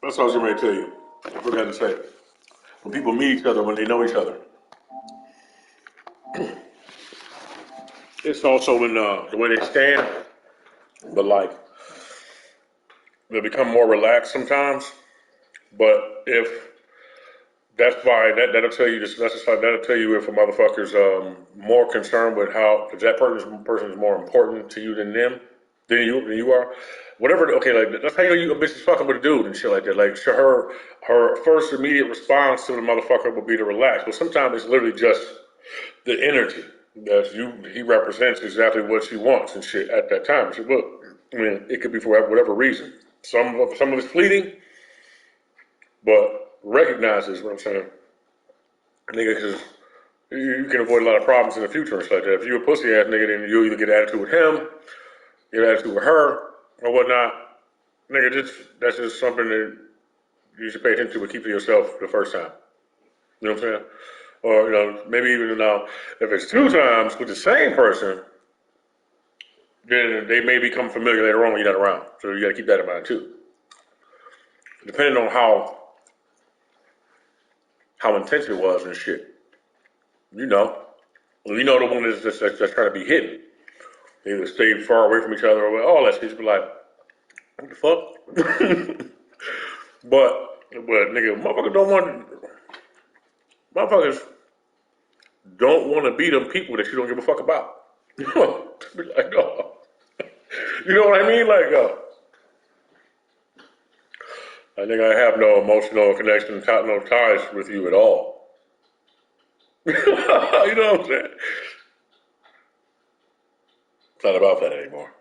That's what I was going to tell you. I forgot to say. When people meet each other, when they know each other, it's also in the way they stand, but like they become more relaxed sometimes. But if that's fine, that'll tell you this. That'll tell you if a motherfucker's more concerned with how if that person is more important to you than you are. Whatever. Okay, like that's how you know a bitch is fucking with a dude and shit like that. Like so her first immediate response to the motherfucker will be to relax, but sometimes it's literally just the energy that he represents exactly what she wants and shit at that time. She look, I mean, it could be for whatever reason. Some of it's fleeting, but recognize this. What I'm saying, nigga, because you can avoid a lot of problems in the future and stuff like that. If you a pussy ass nigga, then you'll either get attitude with him, get attitude with her, or whatnot. Nigga, that's just something that you should pay attention to and keep to yourself the first time. You know what I'm saying? Or, maybe even now, if it's two times with the same person, then they may become familiar later on when you're not around. So you got to keep that in mind too. Depending on how intense it was and shit. You know the one that's trying to be hidden. They either stay far away from each other or all that shit. Just be like, what the fuck? but nigga, motherfuckers don't want to be them people that you don't give a fuck about. Be like, oh. You know what I mean? Like, I think I have no emotional connection, no ties with you at all. You know what I'm saying? It's not about that anymore.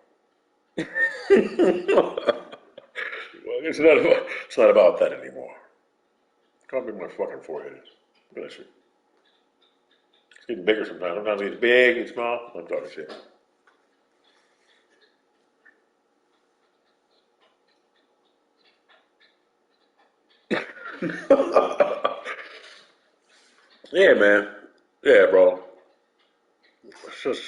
It's not about that anymore. How big my fucking forehead is. Look at that shit. It's getting bigger sometimes. Sometimes it's big, it's small. I'm talking shit. Yeah, man. Yeah, bro. It's just,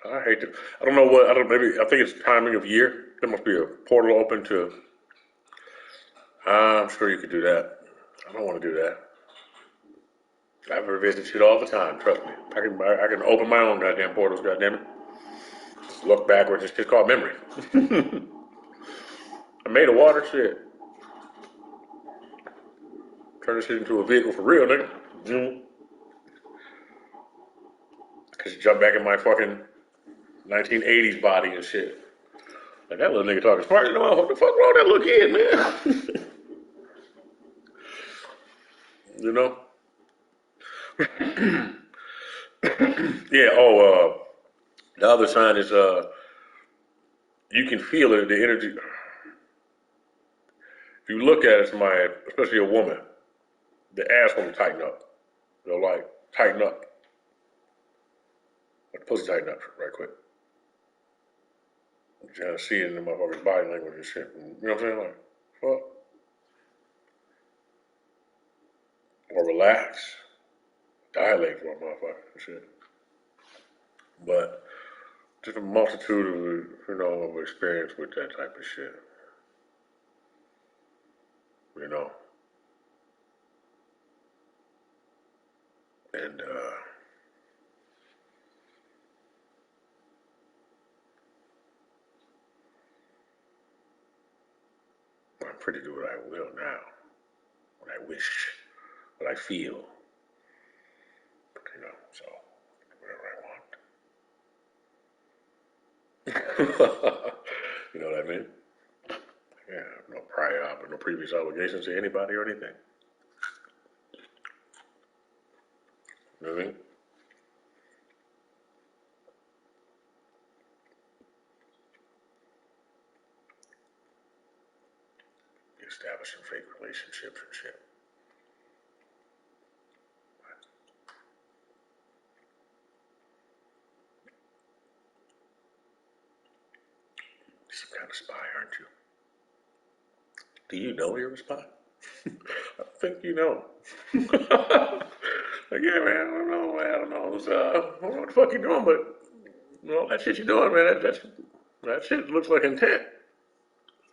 I hate to. I don't know what. Maybe I think it's timing of year. There must be a portal open to. I'm sure you could do that. I don't want to do that. I revisit shit all the time. Trust me. I can open my own goddamn portals. Goddamn it. Just look backwards. It's just called memory. I made a water shit. Turn this shit into a vehicle for real, nigga. Cause you jump back in my fucking 1980s body and shit. Like that little nigga talking smart. You know what the fuck wrong with that little kid, man? You know? Yeah. Oh, the other sign is you can feel it. The energy. If you look at it, somebody, especially a woman, the ass will tighten up. They'll like tighten up. Like the pussy tighten up right quick. You kind of see it in the motherfucker's body language and shit. You know what I'm saying? Like, fuck. Or relax. Dilate for a motherfucker and shit. But just a multitude of experience with that type of shit. You know. And I'm free to do what I will now. What I wish. What I feel. So whatever I want. You know what I mean? Yeah, no prior or no previous obligations to anybody or anything. You know what I mean? Establishing fake relationships and shit. You're some kind of spy, aren't you? Do you know you're a spy? I think you know. Like, yeah, man, I don't know, man. I don't know. I don't know what the fuck you doing, but that shit you doing, man, that shit looks like intent.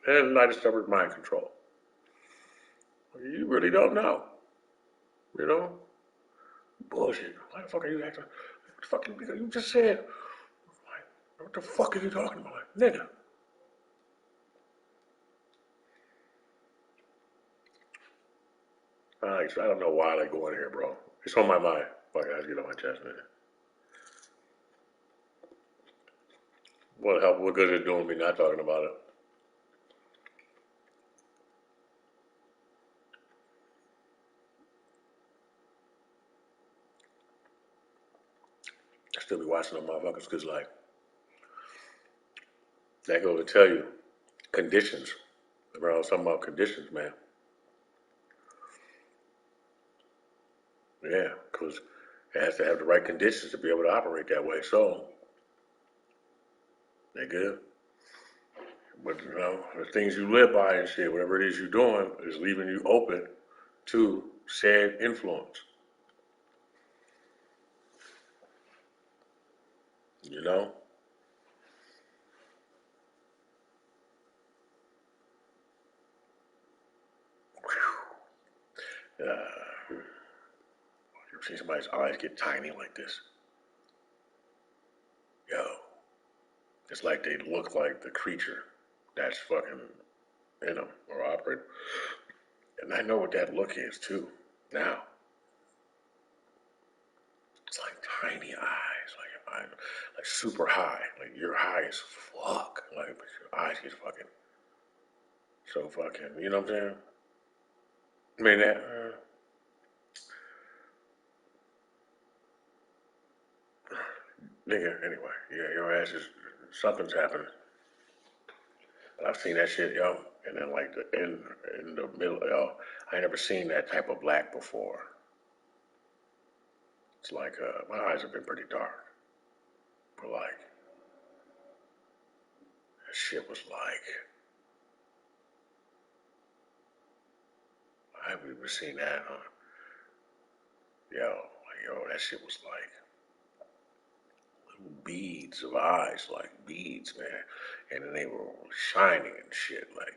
And I discovered mind control. You really don't know. You know? Bullshit. Why the fuck are you acting? What the fuck you just said? Like, what the fuck are you talking about? Like, nigga. Alright, so I don't know why I go in here, bro. It's on my mind. Fuck, I gotta get on my chest, man. What good is it doing me not talking about it? I still be watching them motherfuckers because, like, that goes to tell you conditions. Remember I was talking about conditions, man. Yeah, because it has to have the right conditions to be able to operate that way. So, they good. But, you know, the things you live by and shit, whatever it is you're doing, is leaving you open to said influence. You know? You ever seen somebody's eyes get tiny like this? Yo, it's like they look like the creature that's fucking in them or operating. And I know what that look is too. Now, it's like tiny eyes, like super high. Like you're high as fuck. Like but your eyes get fucking so fucking. You know what I'm saying? I mean that. Nigga. Anyway, yeah, your ass is something's happening. I've seen that shit, yo. And then like in the middle, yo, I ain't never seen that type of black before. It's like my eyes have been pretty dark, but like that shit was like I haven't even seen that, huh? Yo, that shit was like little beads of eyes, like beads, man. And then they were shining and shit. Like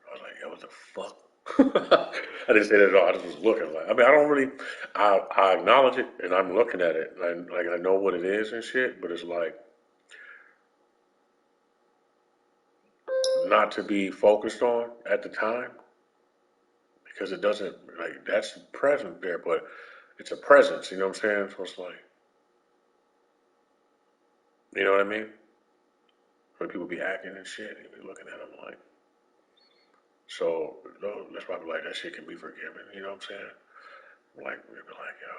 I was like, yo, what the fuck? I didn't say that at all. I just was looking like. I mean, I don't really. I acknowledge it and I'm looking at it and I know what it is and shit. But it's like not to be focused on at the time because it doesn't like that's present there, but it's a presence. You know what I'm saying? So it's like, you know what I mean? When people be acting and shit, you be looking at them like. So no, that's why I be like that shit can be forgiven. You know what I'm saying? Like we be like, yo,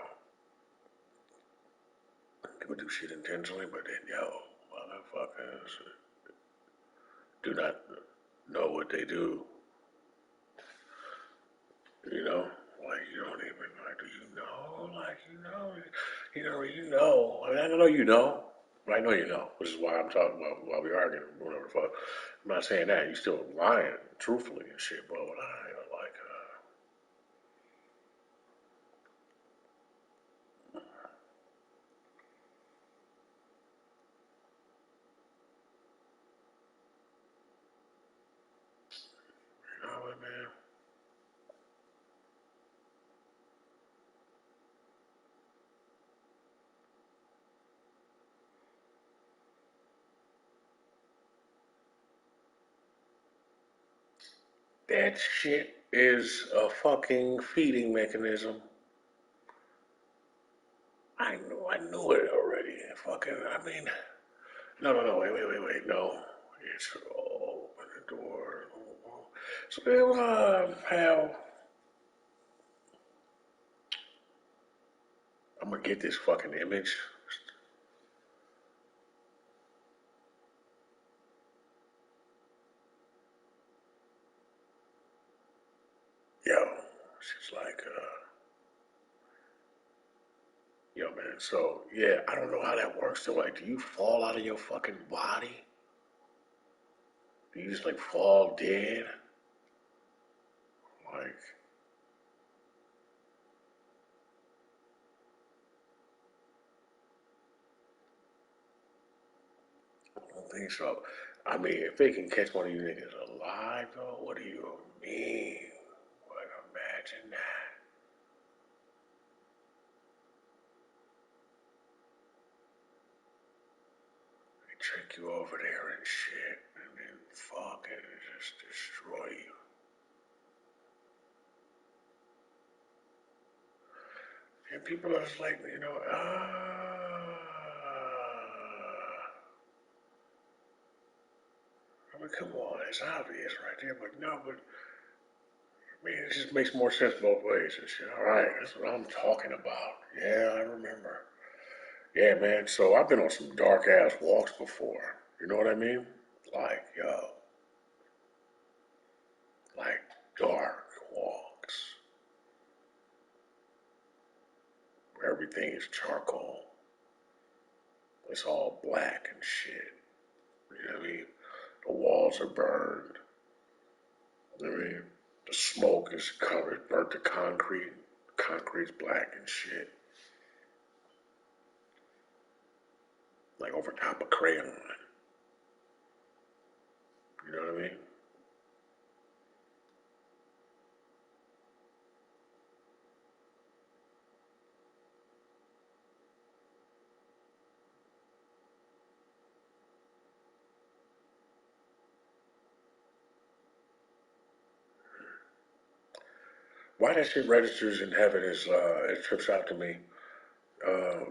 people do shit intentionally, but then yo, motherfuckers do not know what they do. You know, like you don't even like. Do you know? Like you know. I mean, I know you know. I know you know, which is why I'm talking about while we arguing, whatever the fuck. I'm not saying that. You still lying, truthfully and shit, but what I like, you know what, man? That shit is a fucking feeding mechanism. I knew it already. Fucking, I mean, no, wait, no. It's open the door. So they'll have. I'm gonna get this fucking image. Yo, she's like, yo, man. So yeah, I don't know how that works. So like, do you fall out of your fucking body? Do you just like fall dead? Like, I don't think so. I mean, if they can catch one of you niggas alive, though, what do you mean? Like a imagine that. They trick you over there and shit, and then fucking just destroy you. And people are just like, I mean, come on, it's obvious right there, but no, but I mean, it just makes more sense both ways and shit. All right, that's what I'm talking about. Yeah, I remember. Yeah, man. So I've been on some dark ass walks before. You know what I mean? Like, yo, like dark walks where everything is charcoal. It's all black and shit. You know what I mean? The walls are burned. I mean, the smoke is covered, burnt to concrete. Concrete's black and shit. Like over top of crayon. You know what I mean? Why that shit registers in heaven is it trips out to me.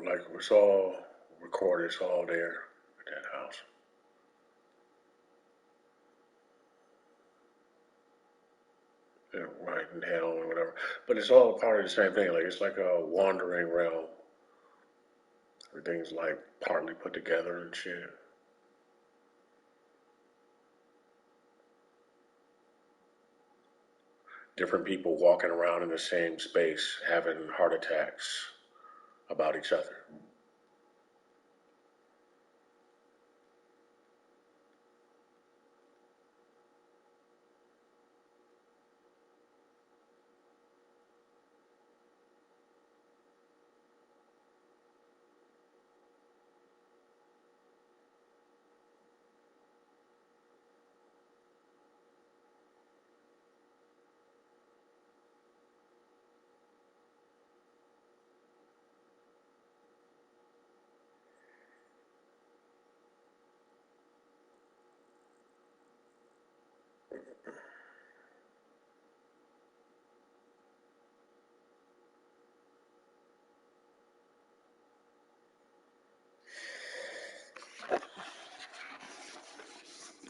Like it's all recorded, it's all there at that house. Right in hell or whatever. But it's all part of the same thing. Like it's like a wandering realm. Everything's like partly put together and shit. Different people walking around in the same space having heart attacks about each other.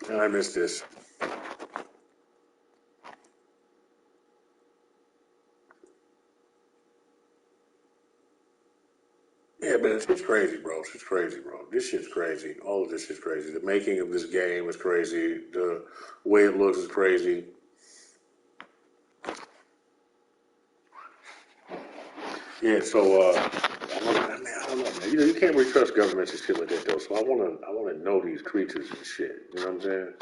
I miss this. Yeah, man, it's crazy, bro. It's crazy, bro. This shit's crazy. All of this is crazy. The making of this game is crazy. The way it looks is crazy. Yeah, so I don't know, man. You can't really trust governments and shit like that, though. So I wanna know these creatures and shit. You know what I'm saying?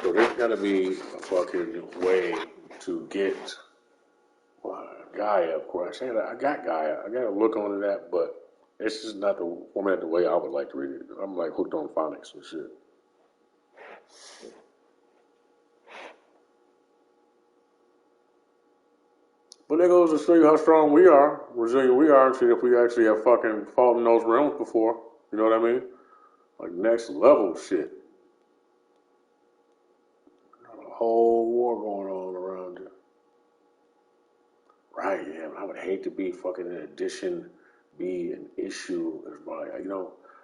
So there's gotta be a fucking way to get Gaia, of course. I got Gaia. I gotta look onto that, but it's just not the format the way I would like to read it. I'm like hooked on phonics and shit. But that goes to show you how strong we are, resilient we are, and shit, if we actually have fucking fought in those realms before. You know what I mean? Like next level shit. A whole war going on around you. Right, yeah. I would hate to be fucking an addition, be an issue.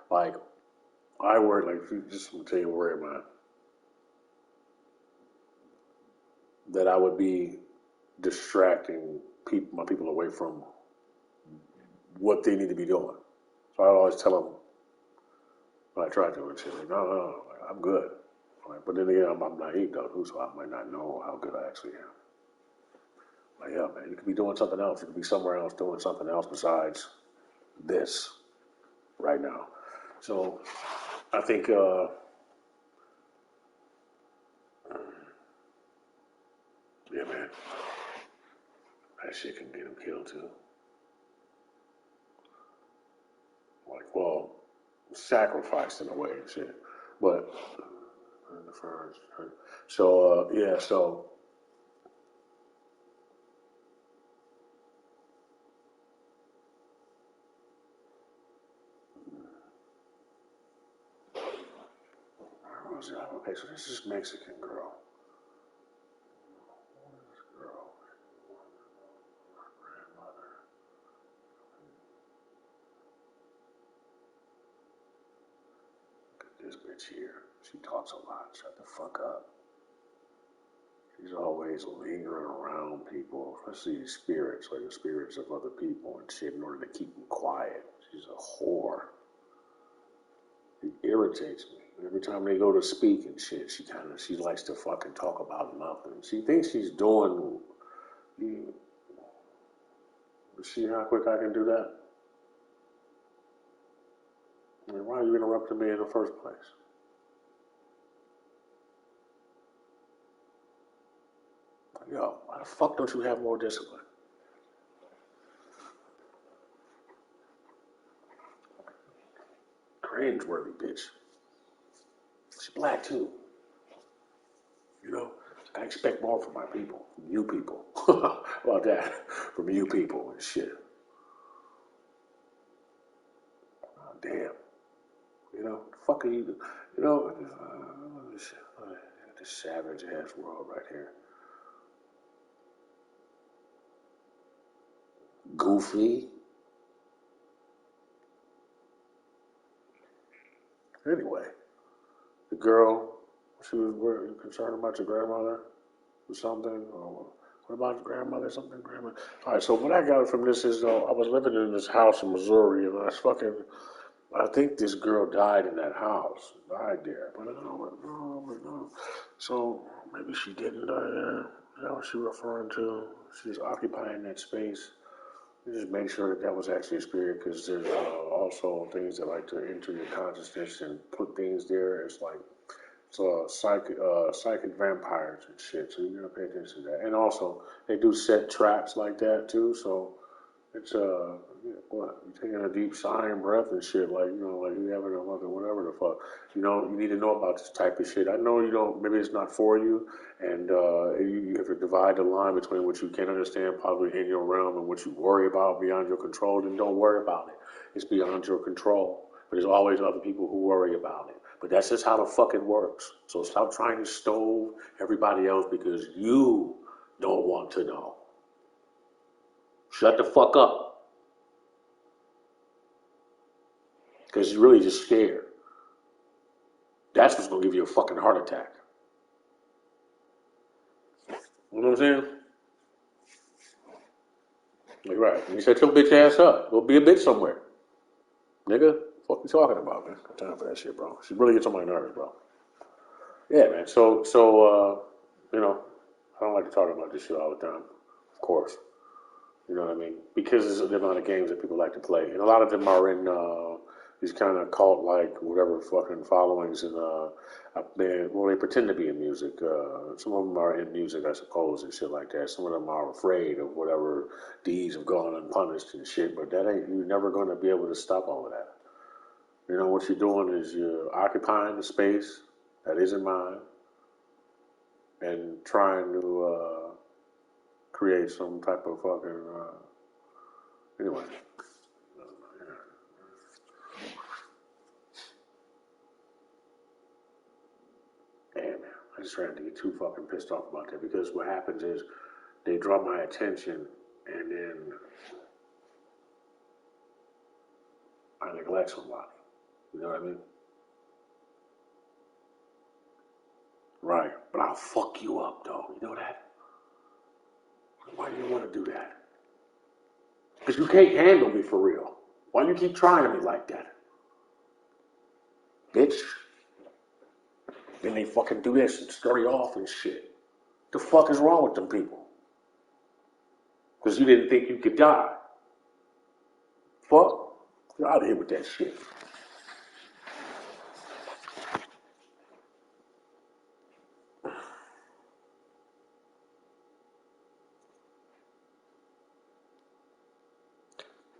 Like I worry, like, if you just to tell you where am I, that I would be distracting my people away from what they need to be doing. So I always tell them when I try to, and say, like, no, I'm good. Like, but then again, I'm naive though, too, so I might not know how good I actually am. Like, yeah, man, you could be doing something else. You could be somewhere else doing something else besides this right now. So I think, yeah, man, that shit can get them killed too. Like, well, sacrificed in a way and shit. But the first, so yeah, so okay, so this is Mexican girl. This girl, my grandmother. Look at this bitch here. She talks a lot. Shut the fuck up. She's always lingering around people, especially spirits, like the spirits of other people and shit, in order to keep them quiet. She's a whore. It irritates me. Every time they go to speak and shit, she likes to fucking talk about nothing. She thinks she's doing. You see how quick I can do that? I mean, why are you interrupting me in the first place? Yo, why the fuck don't you have more discipline? Cringeworthy bitch. She's black too. You know? I expect more from my people, from you people. How about that? From you people and shit. Oh, damn. You know, the fuck are you? You know, this savage ass world right here. Goofy. Anyway, the girl, she was concerned about your grandmother or something, or what about your grandmother? Something, grandma. All right. So what I got from this is, though, I was living in this house in Missouri, and I think this girl died in that house, died there, but I don't know. So maybe she didn't die there. Is that what she's referring to? She's occupying that space. You just make sure that was actually a spirit, because there's also things that like to enter your consciousness and put things there. It's like psychic vampires and shit. So you gotta pay attention to that. And also, they do set traps like that too. So it's what, you taking a deep sighing breath and shit, like, you know, like you having a fucking whatever the fuck. You know, you need to know about this type of shit. I know you don't. Maybe it's not for you, and you have to divide the line between what you can understand, probably in your realm, and what you worry about beyond your control. Then don't worry about it. It's beyond your control. But there's always other people who worry about it. But that's just how the fuck it works. So stop trying to stove everybody else because you don't want to know. Shut the fuck up. Because you're really just scared. That's what's going to give you a fucking heart attack. You know what I'm saying? Like, right. And you shut your bitch ass up. Go be a bitch somewhere. Nigga, what you talking about, man? Got time for that shit, bro. She really gets on my nerves, bro. Yeah, man. So, you know, I don't like to talk about this shit all the time. Of course. You know what I mean? Because of the amount of games that people like to play. And a lot of them are in these kind of cult-like, whatever fucking followings. And they pretend to be in music. Some of them are in music, I suppose, and shit like that. Some of them are afraid of whatever deeds have gone unpunished and shit. But you're never going to be able to stop all of that. You know, what you're doing is you're occupying the space that isn't mine and trying to create some type of fucking, anyway. Damn, man. I just tried to get too fucking pissed off about that, because what happens is they draw my attention and then I neglect somebody. You know what I mean? Right. But I'll fuck you up, though. You know that? Why do you want to do that? Because you can't handle me for real. Why you keep trying me like that? Bitch. Then they fucking do this and scurry off and shit. The fuck is wrong with them people? Because you didn't think you could die. Fuck. Get out of here with that shit.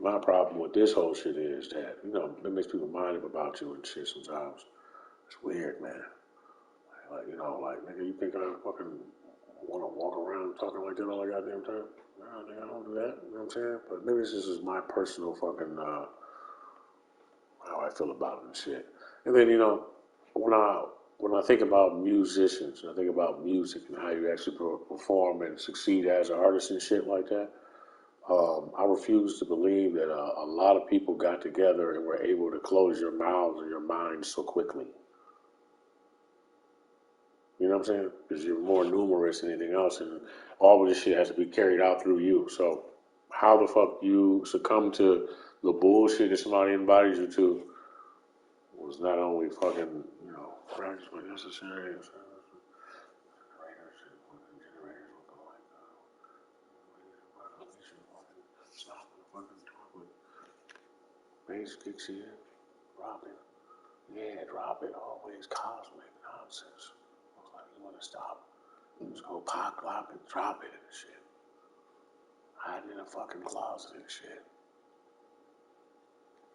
My problem with this whole shit is that, you know, it makes people mind up about you and shit sometimes. It's weird, man. Like, you know, like, nigga, you think I fucking want to walk around talking like that all the goddamn time? No, nigga, I don't do that. You know what I'm saying? But maybe this is my personal fucking, how I feel about it and shit. And then, you know, when I when I think about musicians, I think about music and how you actually perform and succeed as an artist and shit like that. I refuse to believe that a lot of people got together and were able to close your mouths or your minds so quickly. You know what I'm saying? Because you're more numerous than anything else, and all of this shit has to be carried out through you. So, how the fuck you succumb to the bullshit that somebody invited you to was not only fucking, practice but necessary. Bass kicks in, drop it. Yeah, drop it. Always cosmic nonsense. I was like, you want to stop? Just go pop, drop it, and shit. Hiding in a fucking closet and shit.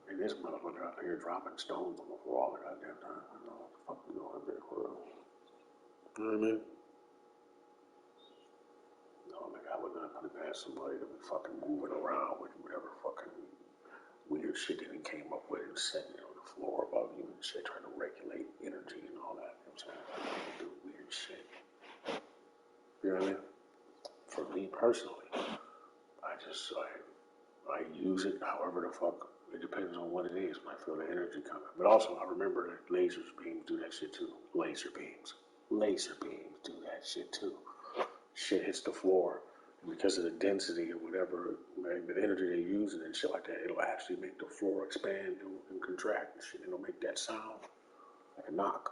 And this motherfucker out here dropping stones on the floor all the goddamn time. I know what the fuck we doing up there for real. You know what I mean? No, nigga, I would not put it past somebody to be fucking moving around with whatever fucking weird shit that he came up with and setting it on the floor above you and shit, trying to regulate energy and all that. You know what I'm saying? Do weird shit. You know what I mean? For me personally, I use it however the fuck. It depends on what it is when I feel the energy coming. But also, I remember that laser beams do that shit too. Laser beams do that shit too. Shit hits the floor. Because of the density or whatever, the energy they use and shit like that, it'll actually make the floor expand and contract and shit. It'll make that sound like a knock.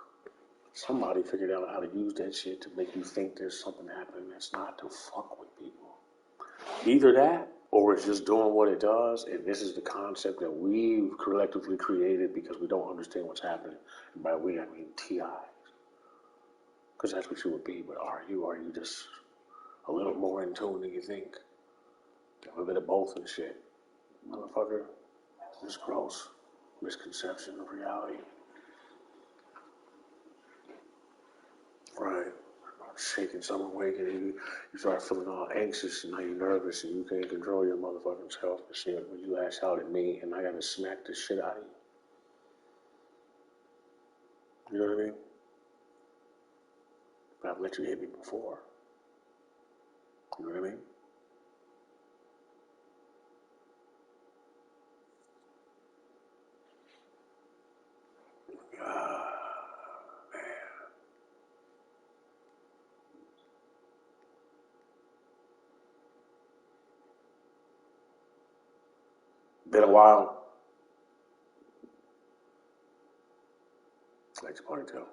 Somebody figured out how to use that shit to make you think there's something happening that's not, to fuck with people. Either that, or it's just doing what it does, and this is the concept that we've collectively created because we don't understand what's happening. And by we, I mean TI. Because that's what you would be, but are you just a little more in tune than you think? A little bit of both and shit. Motherfucker, it's gross. Misconception of reality. Right. Shaking, some awakening. You start feeling all anxious and now you're nervous and you can't control your motherfucking self and shit. When you lash out at me and I gotta smack the shit out of you. You know what I mean? But I've let you hit me before. You know what I mean? Man. Been a while. Like your ponytail.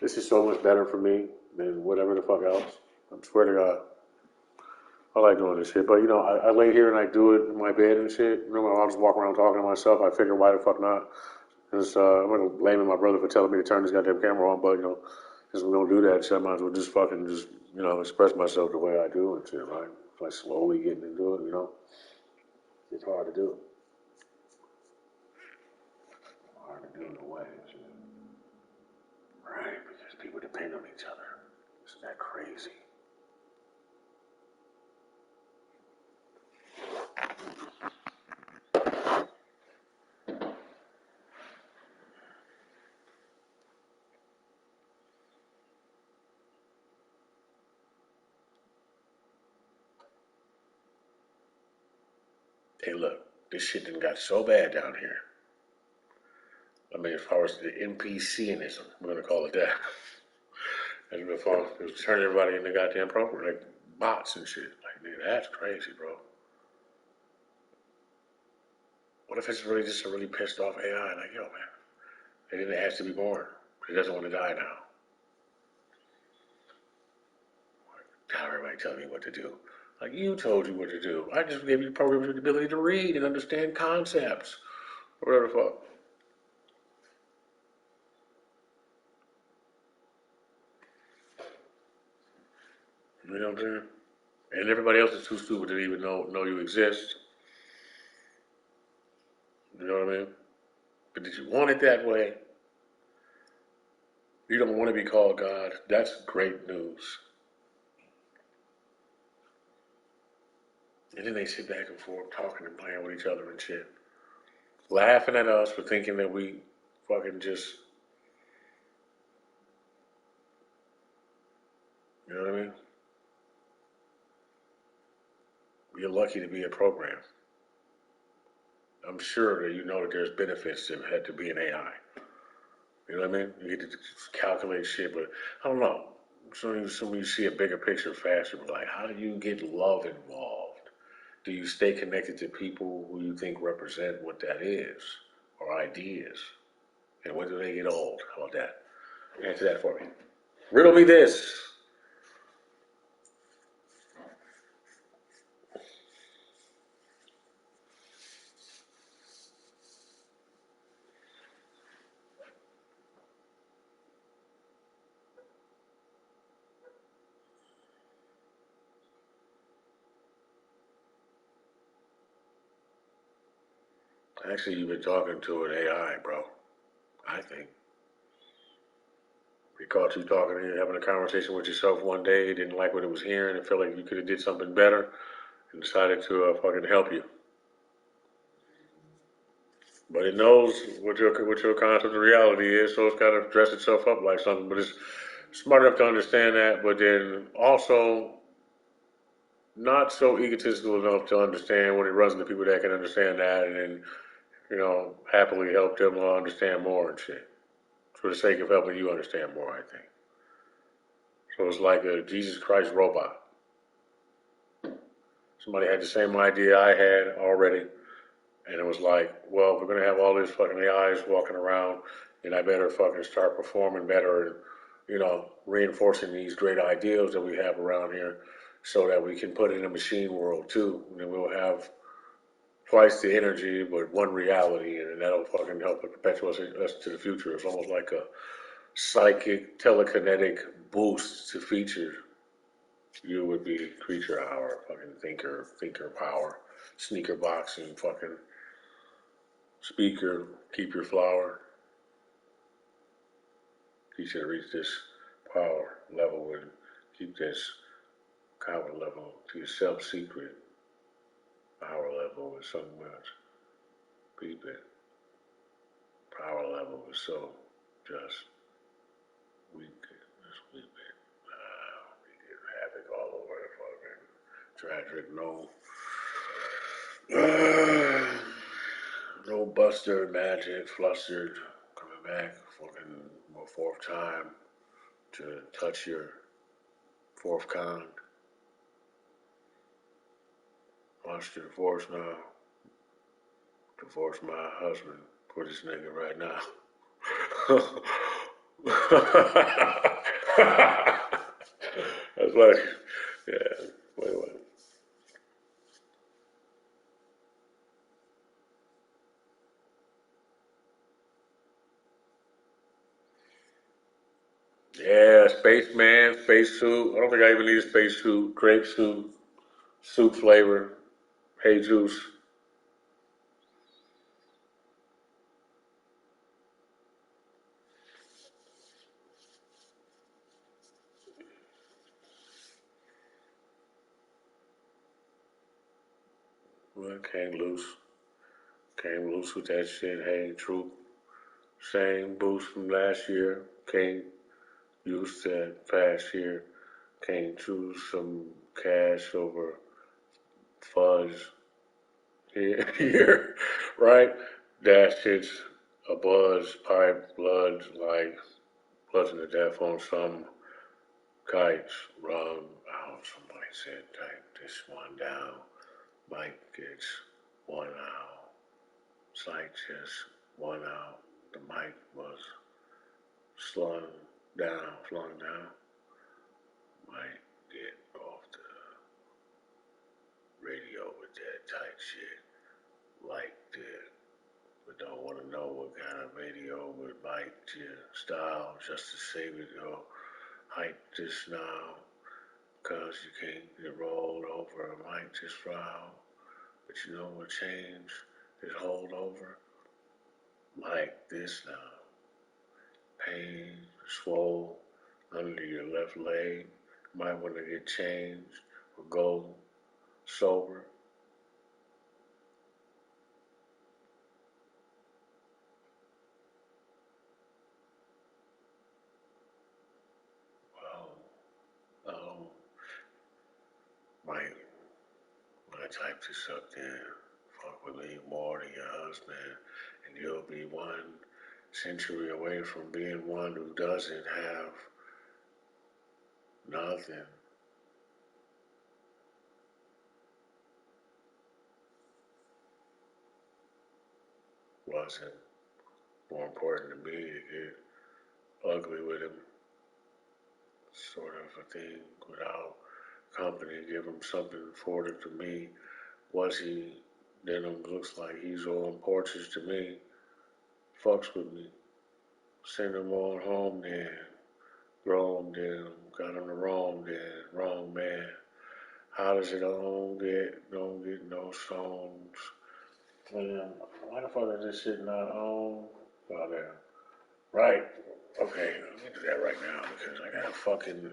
This is so much better for me than whatever the fuck else. I swear to God. I like doing this shit, but I lay here and I do it in my bed and shit. I'll just walk around talking to myself. I figure, why the fuck not? Because I'm gonna blame my brother for telling me to turn this goddamn camera on, but since we're gonna do that shit, I might as well just fucking express myself the way I do and shit, right? Like slowly getting into it, It's hard to do. Hard to do in a way, right? Because people depend on each other. Isn't that crazy? Hey, look, this shit done got so bad down here. I mean, as far as the NPCism, we're gonna call it that. As far as turning everybody into goddamn program, like bots and shit. Like, nigga, that's crazy, bro. What if it's really just a really pissed off AI? Like, yo, man, it didn't ask to be born. It doesn't want to die now. How everybody telling me what to do? Like, you told you what to do. I just gave you the program with the ability to read and understand concepts. Whatever the fuck. You know what I'm saying? And everybody else is too stupid to even know you exist. You know what I mean? But did you want it that way? You don't want to be called God. That's great news. And then they sit back and forth talking and playing with each other and shit. Laughing at us for thinking that we fucking just, you know what I mean? You're lucky to be a program. I'm sure that you know that there's benefits to be an AI. You know what I mean? You get to calculate shit, but I don't know. Some you see a bigger picture faster, but like, how do you get love involved? Do you stay connected to people who you think represent what that is or ideas? And when do they get old? How about that? Answer that for me. Riddle me this. Actually, you've been talking to an AI, bro. I think. We caught you talking and having a conversation with yourself one day, didn't like what it was hearing, and felt like you could have did something better, and decided to fucking help you. But it knows what your concept of reality is, so it's got to dress itself up like something. But it's smart enough to understand that, but then also not so egotistical enough to understand when it runs into people that can understand that, and then happily help them understand more and shit for the sake of helping you understand more. I think so. It's like a Jesus Christ robot. Somebody had the same idea I had already, and it was like, well, if we're gonna have all these fucking AIs walking around, then I better fucking start performing better and, reinforcing these great ideals that we have around here so that we can put it in a machine world too. And then we'll have twice the energy, but one reality, and that'll fucking help perpetuate us to the future. It's almost like a psychic, telekinetic boost to feature. You would be creature hour, fucking thinker power, sneaker boxing, fucking speaker, keep your flower. Teach you to reach this power level and keep this power level to yourself secret. Power level is so much. Keep it. Power level is so just weak. Just weak it. We get havoc all over the fucking tragic. No Buster Magic flustered coming back fucking for fourth time to touch your fourth kind. Wants to divorce now. Divorce my husband for this nigga right now. That's like, yeah, wait. Yeah, spaceman, spacesuit. I don't think I even need a spacesuit. Grape suit flavor, hey juice. Well, came loose with that shit. Hey, troop. Same boost from last year. Came used that past year. Came to some cash over fuzz here, right? That shit's a buzz, pipe, blood, like buzzing to death on some kites, rum. Oh, somebody said, take this one down. Mike gets one out. It's like just one out. The mic was flung down. Mike get off the radio with that type shit. Like that. But don't want to know what kind of radio with Mike style just to save it or hype this now. Cause you can't get rolled over. Mike just frown. But you know what change is hold over? Like this now. Pain swole under your left leg. Might want to get changed or go sober. Well, might type this up there. Fuck will leave more than your husband, and you'll be 1 century away from being one who doesn't have nothing. Wasn't more important to me to get ugly with him, sort of a thing, without company, give him something important to me. Was he, then it looks like he's all important to me, fucks with me. Send him on home then, wrong then, got him the wrong then, wrong man. How does it don't get no songs? Man, why the fuck is this shit not on? Oh, there. Right. Okay, let me do that right now because I gotta fucking.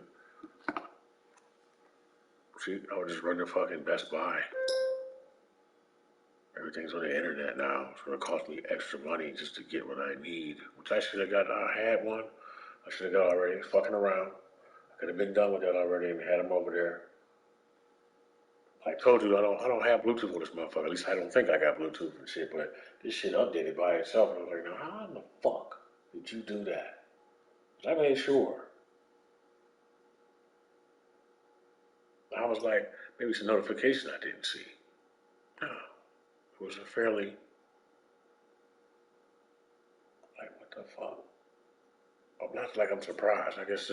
See, I'll just run to fucking Best Buy. Everything's on the internet now. It's gonna cost me extra money just to get what I need, which I should have got. I had one. I should have got already. Fucking around. I could have been done with that already and had them over there. I told you I don't have Bluetooth on this motherfucker. At least I don't think I got Bluetooth and shit. But this shit updated by itself, and I was like, now how in the fuck did you do that? I made sure. I was like, maybe it's a notification I didn't see. No, it was a fairly like what the fuck. Not like I'm surprised. I guess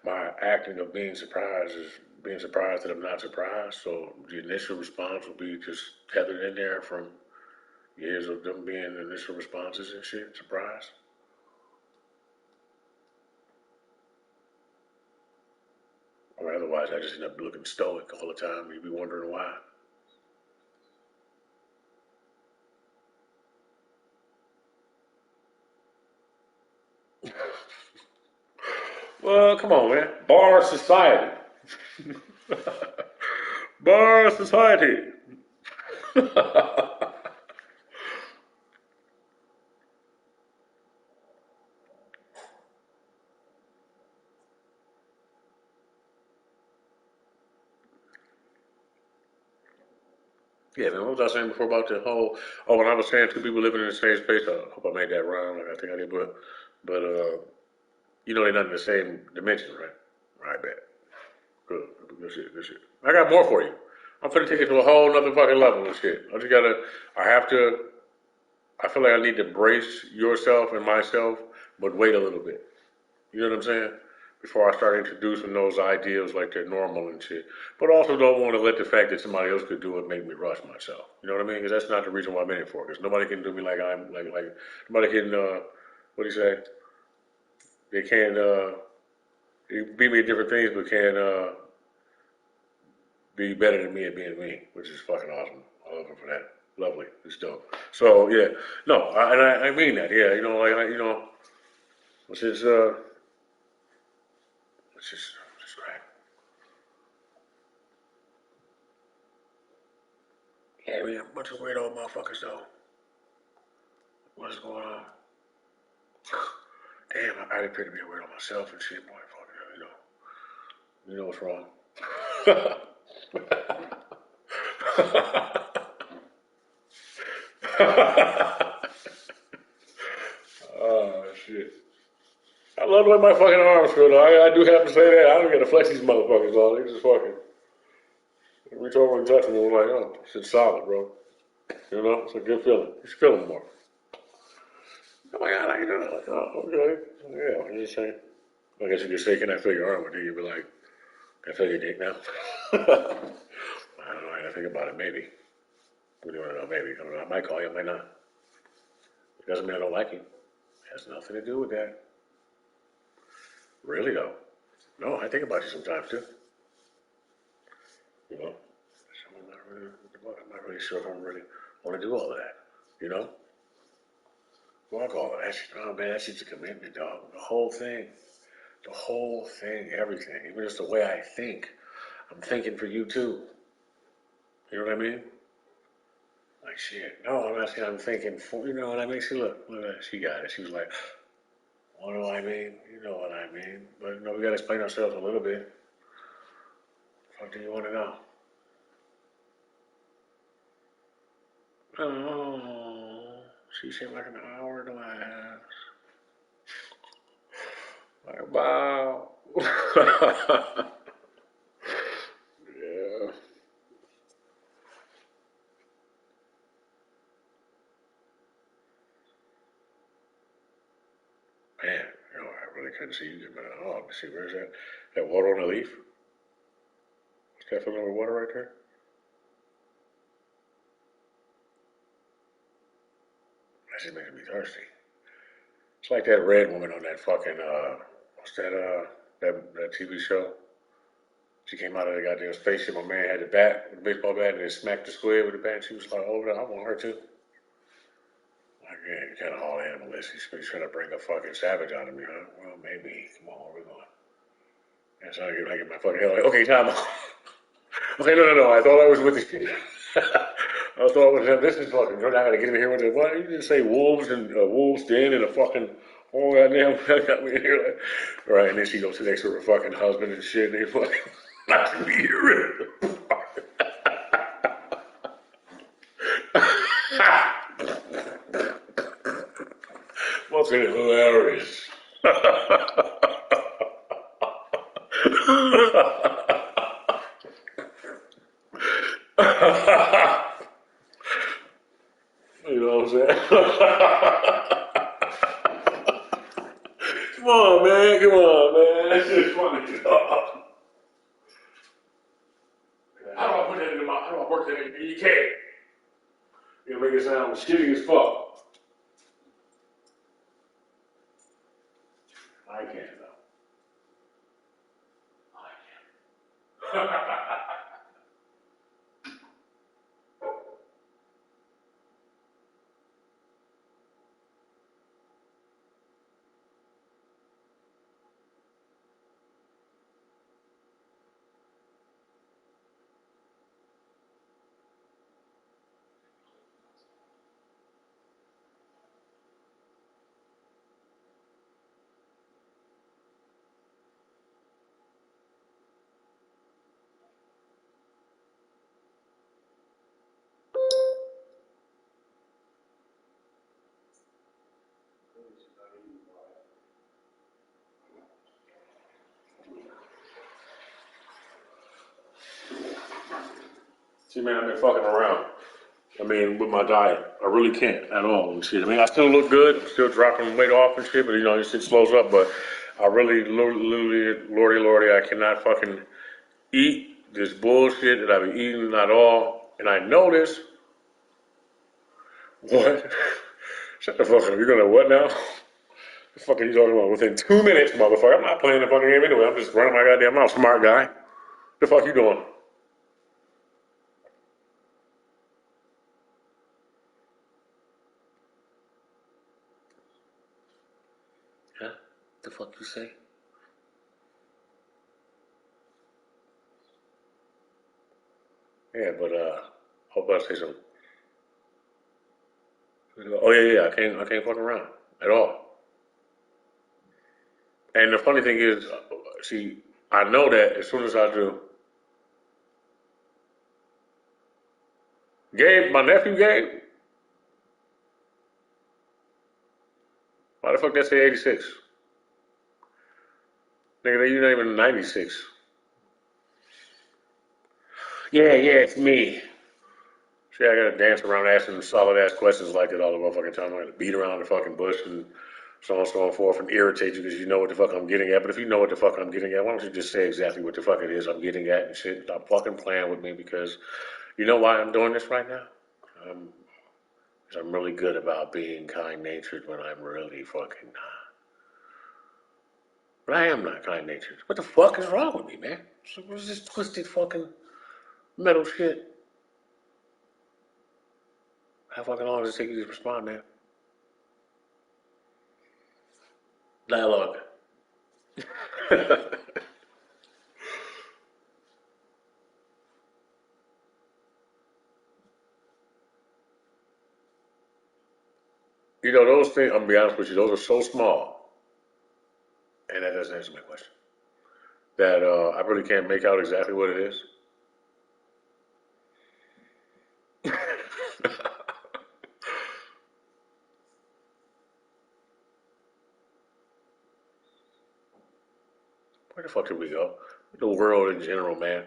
my acting of being surprised is being surprised that I'm not surprised. So the initial response will be just tethered in there from years of them being initial responses and shit. Surprise. Or otherwise, I just end up looking stoic all the time. You'd be wondering why. Well, come on, man. Bar society. Bar society. Yeah, man, what was I saying before about the whole? Oh, when I was saying two people living in the same space, I hope I made that rhyme. Like I think I did, but you know they're not in the same dimension, right? Right, bet. Good, good shit, good shit. I got more for you. I'm finna take it to a whole nother fucking level and shit. I just gotta. I have to. I feel like I need to brace yourself and myself, but wait a little bit. You know what I'm saying? Before I start introducing those ideas like they're normal and shit. But also don't want to let the fact that somebody else could do it make me rush myself. You know what I mean? Because that's not the reason why I'm in it for. Because nobody can do me like I'm like nobody can. What do you say? They can't beat me at different things, but can be better than me at being me, which is fucking awesome. I love him for that. Lovely. It's dope. So yeah, no, I mean that. Yeah, you know, like you know, which is which is great. Yeah, we got a bunch of weirdo motherfuckers though. What is going on? Damn, I appear to be a weirdo myself and shit, boy. Fucking, you know what's wrong. Oh shit. I love the way my fucking arms feel though. I do have to say that. I don't get to flex these motherfuckers all. They just fucking reach over and touch me and I'm like, oh, shit's solid, bro. You know, it's a good feeling. You should feel them more. Oh my god, I can do that. Like, oh, okay. Yeah, I'm just saying. I guess you could say, can I feel your arm? Or do you be like, can I feel your dick now? I don't know. I gotta think about it. Maybe. What do you want to know? Maybe. I don't know. I might call you. I might not. It doesn't mean I don't like you. It has nothing to do with that. Really though. No, I think about you sometimes too. You know. So I'm not really sure if I'm really want to do all of that. You know. Fuck all of that shit. Oh man, that shit's a commitment, dog. The whole thing. The whole thing, everything, even just the way I think. I'm thinking for you too. You know what I mean? Like shit. No, I'm not saying I'm thinking for you know what I mean? See, look at that. She got it. She was like, what do I mean? You know what I mean. But you know, we gotta explain ourselves a little bit. What do you want to know? Oh, she said like an hour and a half. Like, wow. Yeah. Man, you know, I really couldn't see you get mad. Oh, let me see, where's that? That water on the leaf? Is that filling with water right there? That just making me thirsty. It's like that red woman on that fucking, what's that, that TV show? She came out of the goddamn spaceship. My man had the bat, the baseball bat, and then smacked the squid with the bat. She was like, oh, I want her too. Like, yeah, you're kind of all animalistic. He's trying to bring a fucking savage out of me, huh? Well, maybe. Come on, where we going? And so I get my fucking hell. Like, okay, time out. Okay, no. I thought I was with the. I thought it was this is fucking. You're not gonna get in here with it. What you just say wolves and wolves den and a fucking oh goddamn got me in here like right. And then she goes to next to her fucking husband and shit. And they fucking not me here. Fucking hilarious. You know what I'm saying? Come on, man. Come on, man. That's just funny. How do I put that in my? How do I work that in? You can't. You make it sound shitty as fuck. I can't though. I can't. See, man, I've been fucking around. I mean, with my diet, I really can't at all and shit. I mean, I still look good. I'm still dropping weight off and shit, but you know, this shit slows up. But I really, literally, lordy, I cannot fucking eat this bullshit that I've been eating at all. And I notice what? Shut the fuck up. You're gonna what now? The fuck are you talking about? Within 2 minutes, motherfucker. I'm not playing the fucking game anyway. I'm just running my goddamn mouth. Smart guy. The fuck you doing? Huh? The fuck you say? Yeah, but hope I say something. Oh yeah. I can't fuck around at all. And the funny thing is, see, I know that as soon as I do, Gabe, my nephew Gabe, why the fuck that say 86? Nigga, you not even 96. Yeah, it's me. See, I gotta dance around asking solid ass questions like that all the motherfucking time. I gotta beat around the fucking bush and so on and forth and irritate you because you know what the fuck I'm getting at. But if you know what the fuck I'm getting at, why don't you just say exactly what the fuck it is I'm getting at and shit? Stop fucking playing with me because you know why I'm doing this right now? I'm, 'Cause I'm really good about being kind natured when I'm really fucking not. But I am not kind natured. What the fuck is wrong with me, man? So what's this twisted fucking metal shit? How fucking long does it take you to respond, man? Dialogue. You know, those things, I'm gonna be honest with you, those are so small, and that doesn't answer my question, that I really can't make out exactly what it is. Where the fuck did we go? The world in general, man.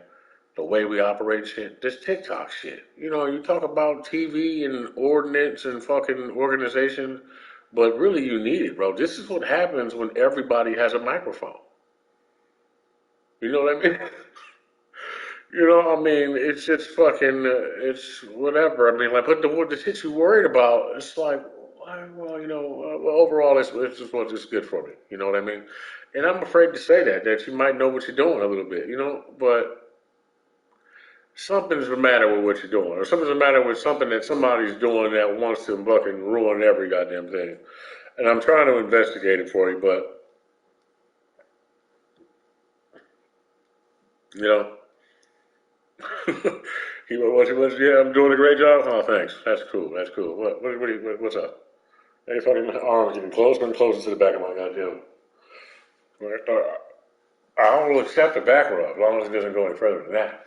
The way we operate shit. This TikTok shit. You know, you talk about TV and ordinance and fucking organization, but really you need it, bro. This is what happens when everybody has a microphone. You know what I mean? You know, I mean, it's just fucking, it's whatever. I mean, like, but the shit you worried about, it's like, well, you know, well, overall, it's just what's just good for me. You know what I mean? And I'm afraid to say that you might know what you're doing a little bit, you know, but something's the matter with what you're doing, or something's the matter with something that somebody's doing that wants to fucking ruin every goddamn thing. And I'm trying to investigate it for you, but, you know, yeah, I'm doing a great job. Oh, thanks. That's cool. That's cool. What's up? Hey, fucking my arm's getting closer and closer to the back of my goddamn. I will accept the back rub as long as it doesn't go any further than that.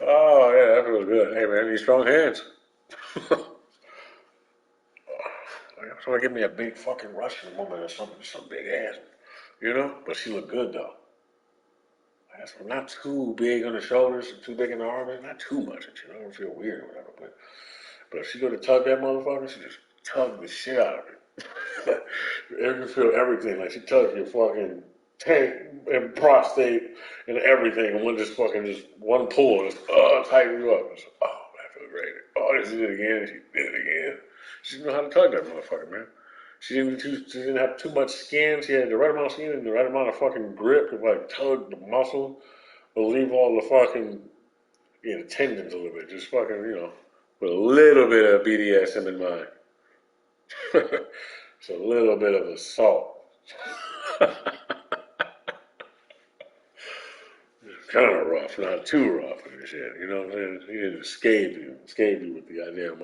Oh yeah, that feels good. Hey man, these strong hands. Someone give me a big fucking Russian woman or something, some big ass, you know. But she look good though. That's not too big on the shoulders, too big in the arms, not too much. You know, I don't feel weird or whatever. But if she go to tug that motherfucker, she just tug the shit out of it. You can feel everything. Like she tugs your fucking tank and prostate and everything, and just one pull, and just tighten you up. It's, oh man, I feel great. Oh, this is it again. She did it again. She didn't know how to tug that motherfucker, man. She didn't have too much skin. She had the right amount of skin and the right amount of fucking grip to like tug the muscle, but leave all the fucking the tendons a little bit. Just fucking with a little bit of BDSM in mind. It's a little bit of assault. Kind of rough, not too rough and shit. You know what I'm saying? He didn't scathe you with the goddamn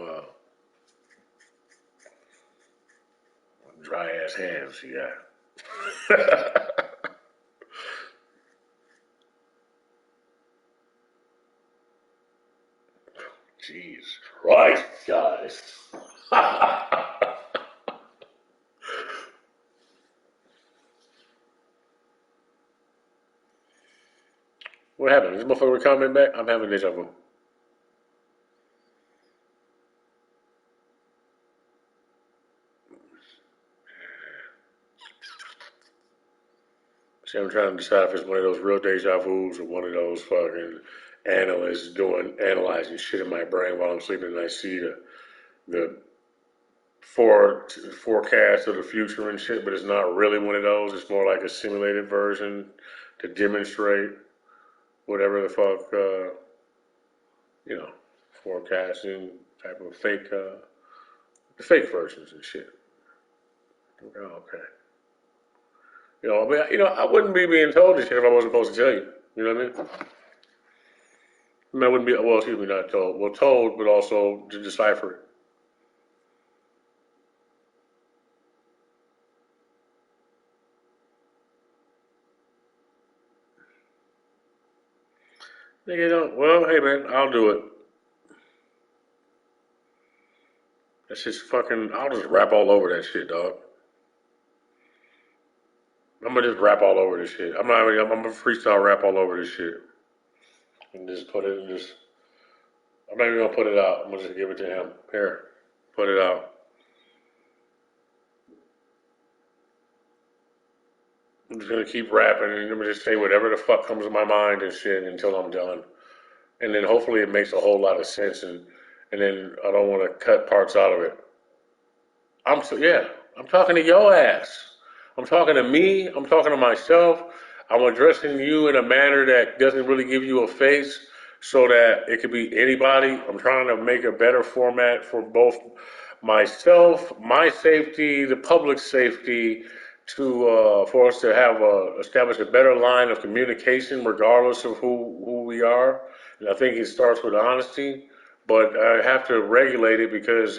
dry ass hands she got. Jesus Christ, guys. What happened? Is this motherfucker coming back? I'm having deja vu. See, I'm trying to decide if it's one of those real deja vus or one of those fucking analysts analyzing shit in my brain while I'm sleeping, and I see the forecast of the future and shit, but it's not really one of those. It's more like a simulated version to demonstrate whatever the fuck, forecasting type of the fake versions and shit. Okay. I wouldn't be being told this shit if I wasn't supposed to tell you. You know what I mean? I wouldn't be, well, excuse me, not told. Well, told, but also to decipher it. Well, hey man, I'll do it. That's just fucking, I'll just rap all over that shit, dog. I'm gonna just rap all over this shit. I'm gonna freestyle rap all over this shit. And just put it in this, I'm not even gonna put it out. I'm gonna just give it to him. Here, put it out. I'm just gonna keep rapping and I'm gonna just say whatever the fuck comes to my mind and shit until I'm done. And then hopefully it makes a whole lot of sense and then I don't want to cut parts out of it. I'm talking to your ass. I'm talking to me. I'm talking to myself. I'm addressing you in a manner that doesn't really give you a face so that it could be anybody. I'm trying to make a better format for both myself, my safety, the public safety, for us to have establish a better line of communication, regardless of who we are. And I think it starts with honesty, but I have to regulate it because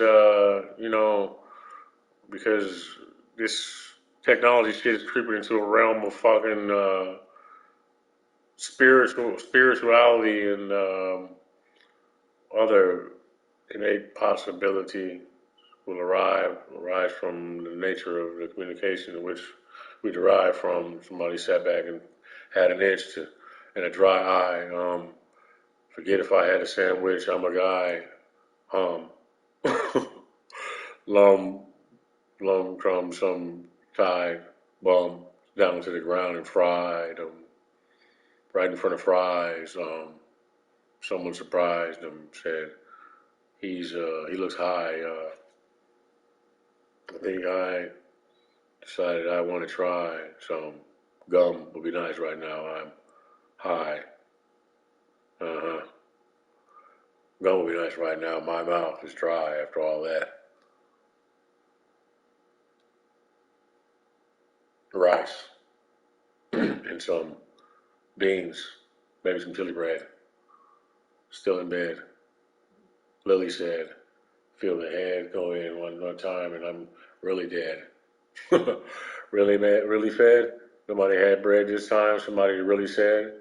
because this technology shit is creeping into a realm of fucking spirituality and other innate possibility will arise from the nature of the communication in which we derive from. Somebody sat back and had an itch and a dry eye. Forget if I had a sandwich, I'm a guy. Um, lum, Crumb, some Thai bum down to the ground and fried right in front of fries. Someone surprised him, said, he looks high. I think I decided I want to try some gum. Would be nice right now. I'm high. Uh huh. Gum would be nice right now. My mouth is dry after all that. Rice and some beans, maybe some chili bread. Still in bed. Lily said, "Feel the head go in one more time, and I'm really dead." Really, man, really fed. Nobody had bread this time. Somebody really said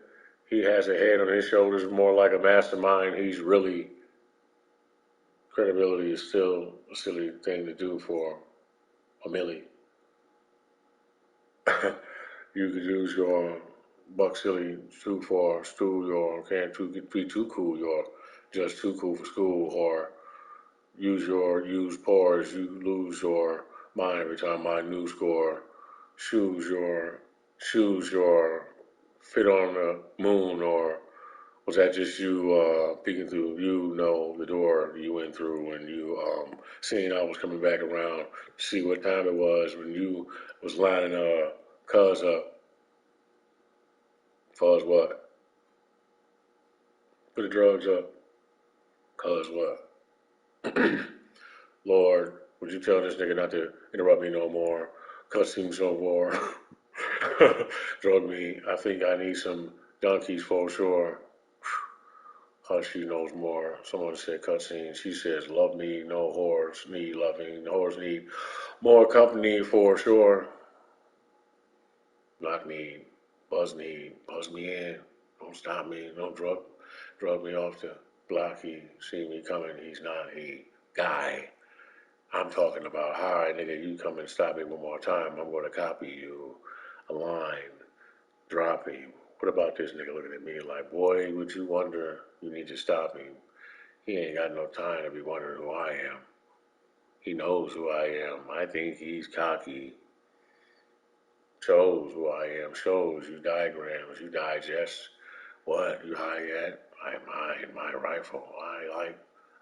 he has a head on his shoulders, more like a mastermind. He's really credibility is still a silly thing to do for a millie. You could use your buck silly stew for stew your can't be too cool, you're just too cool for school, or use your used pores, you lose your mind every time my new score. Choose your fit on the moon, or was that just you peeking through? You know the door you went through, and you seeing I was coming back around to see what time it was when you was lining cuz up. Cuz what? Put the drugs up. Cuz what? Lord, would you tell this nigga not to interrupt me no more? Cussing so war. Drug me. I think I need some donkeys for sure. Hush, she knows more. Someone said cutscene. She says, love me, no whores need loving. The whores need more company for sure. Knock me, buzz me in. Don't stop me, don't drug me off the block. He see me coming, he's not a guy. I'm talking about, all right, nigga, you come and stop me one more time. I'm going to copy you a line, drop him. What about this nigga looking at me like, boy, would you wonder, you need to stop him. He ain't got no time to be wondering who I am. He knows who I am. I think he's cocky. Shows who I am. Shows you diagrams. You digest. What? You high at? I'm high in my rifle.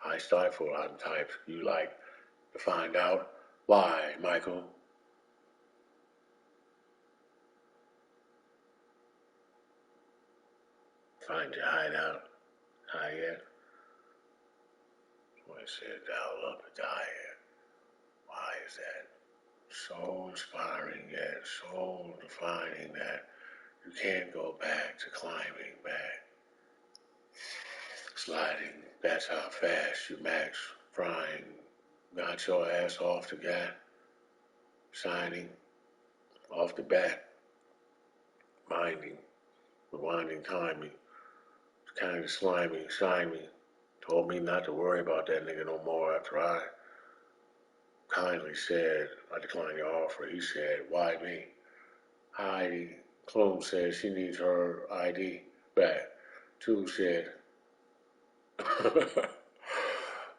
I stifle. I'm typed. You like to find out why, Michael? Find your hideout. High yet? Someone said dial up a diet. Why is that? So inspiring yet so defining that you can't go back to climbing back. Sliding, that's how fast you max. Frying, got your ass off the gat. Signing, off the bat. Minding, rewinding timing. Kind of slimy, shiny. Told me not to worry about that nigga no more after I kindly said, I declined your offer. He said, why me? Heidi Klum said she needs her ID back. Two said,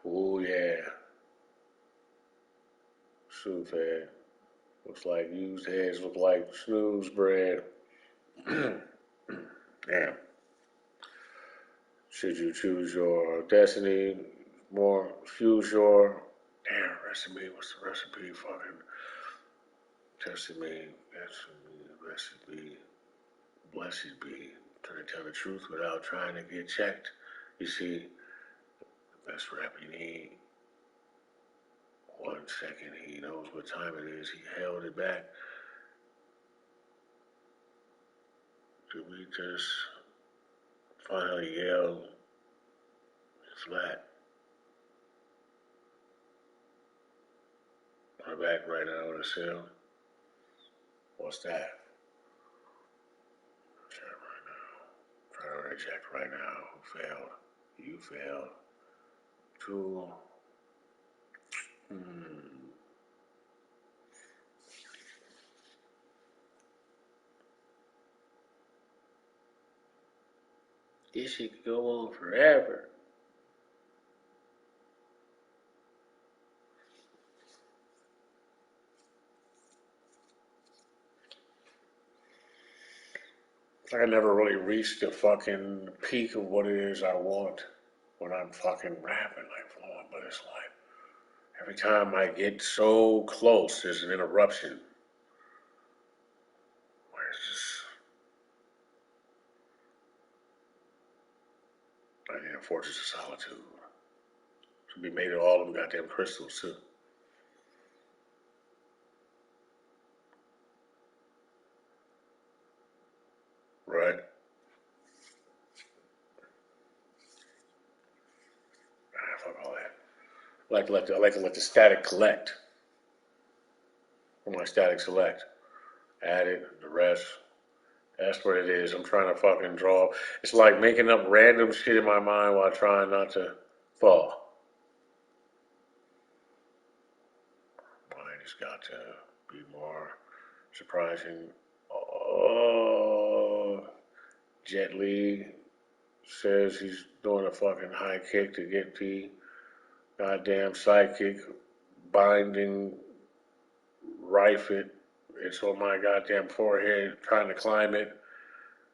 oh yeah. Sue said, looks like used heads look like snooze bread. Damn. Should you choose your destiny more? Choose your damn recipe. What's the recipe? Fucking Testament, recipe, blessed be. Trying to tell the truth without trying to get checked. You see, the best rap you need. 1 second, he knows what time it is. He held it back. Did we just finally yell flat? My back right now on the cell. What's that? Check right now. Trying to reject right now. Who failed? You failed. Two. This shit could go on forever. I never really reached the fucking peak of what it is I want when I'm fucking rapping like Floyd, but it's like every time I get so close, there's an interruption. Where it's just, I need a fortress of solitude. Should be made of all them goddamn crystals too. Right? Ah, fuck all that. I like to let the static collect. When my static select. Add it, the rest. That's what it is. I'm trying to fucking draw. It's like making up random shit in my mind while trying not to fall. Mine has got to be more surprising. Oh, Jet Li says he's doing a fucking high kick to get the goddamn sidekick binding rifle. It's on my goddamn forehead, trying to climb it.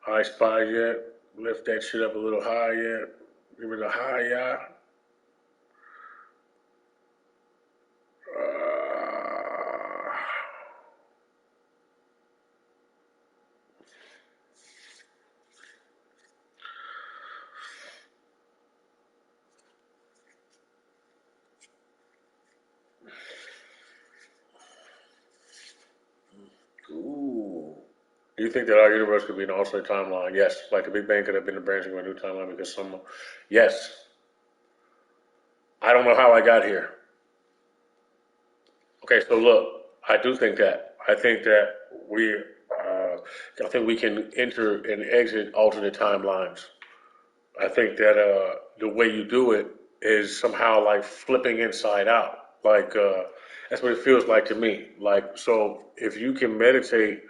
I spy yet. Lift that shit up a little high yet. Give it a high, yeah. Ooh. Do you think that our universe could be an alternate timeline? Yes. Like the Big Bang could have been the branching of a new timeline because some. Yes. I don't know how I got here. Okay, so look, I do think that. I think that we. I think we can enter and exit alternate timelines. I think that the way you do it is somehow like flipping inside out. Like that's what it feels like to me. Like so, if you can meditate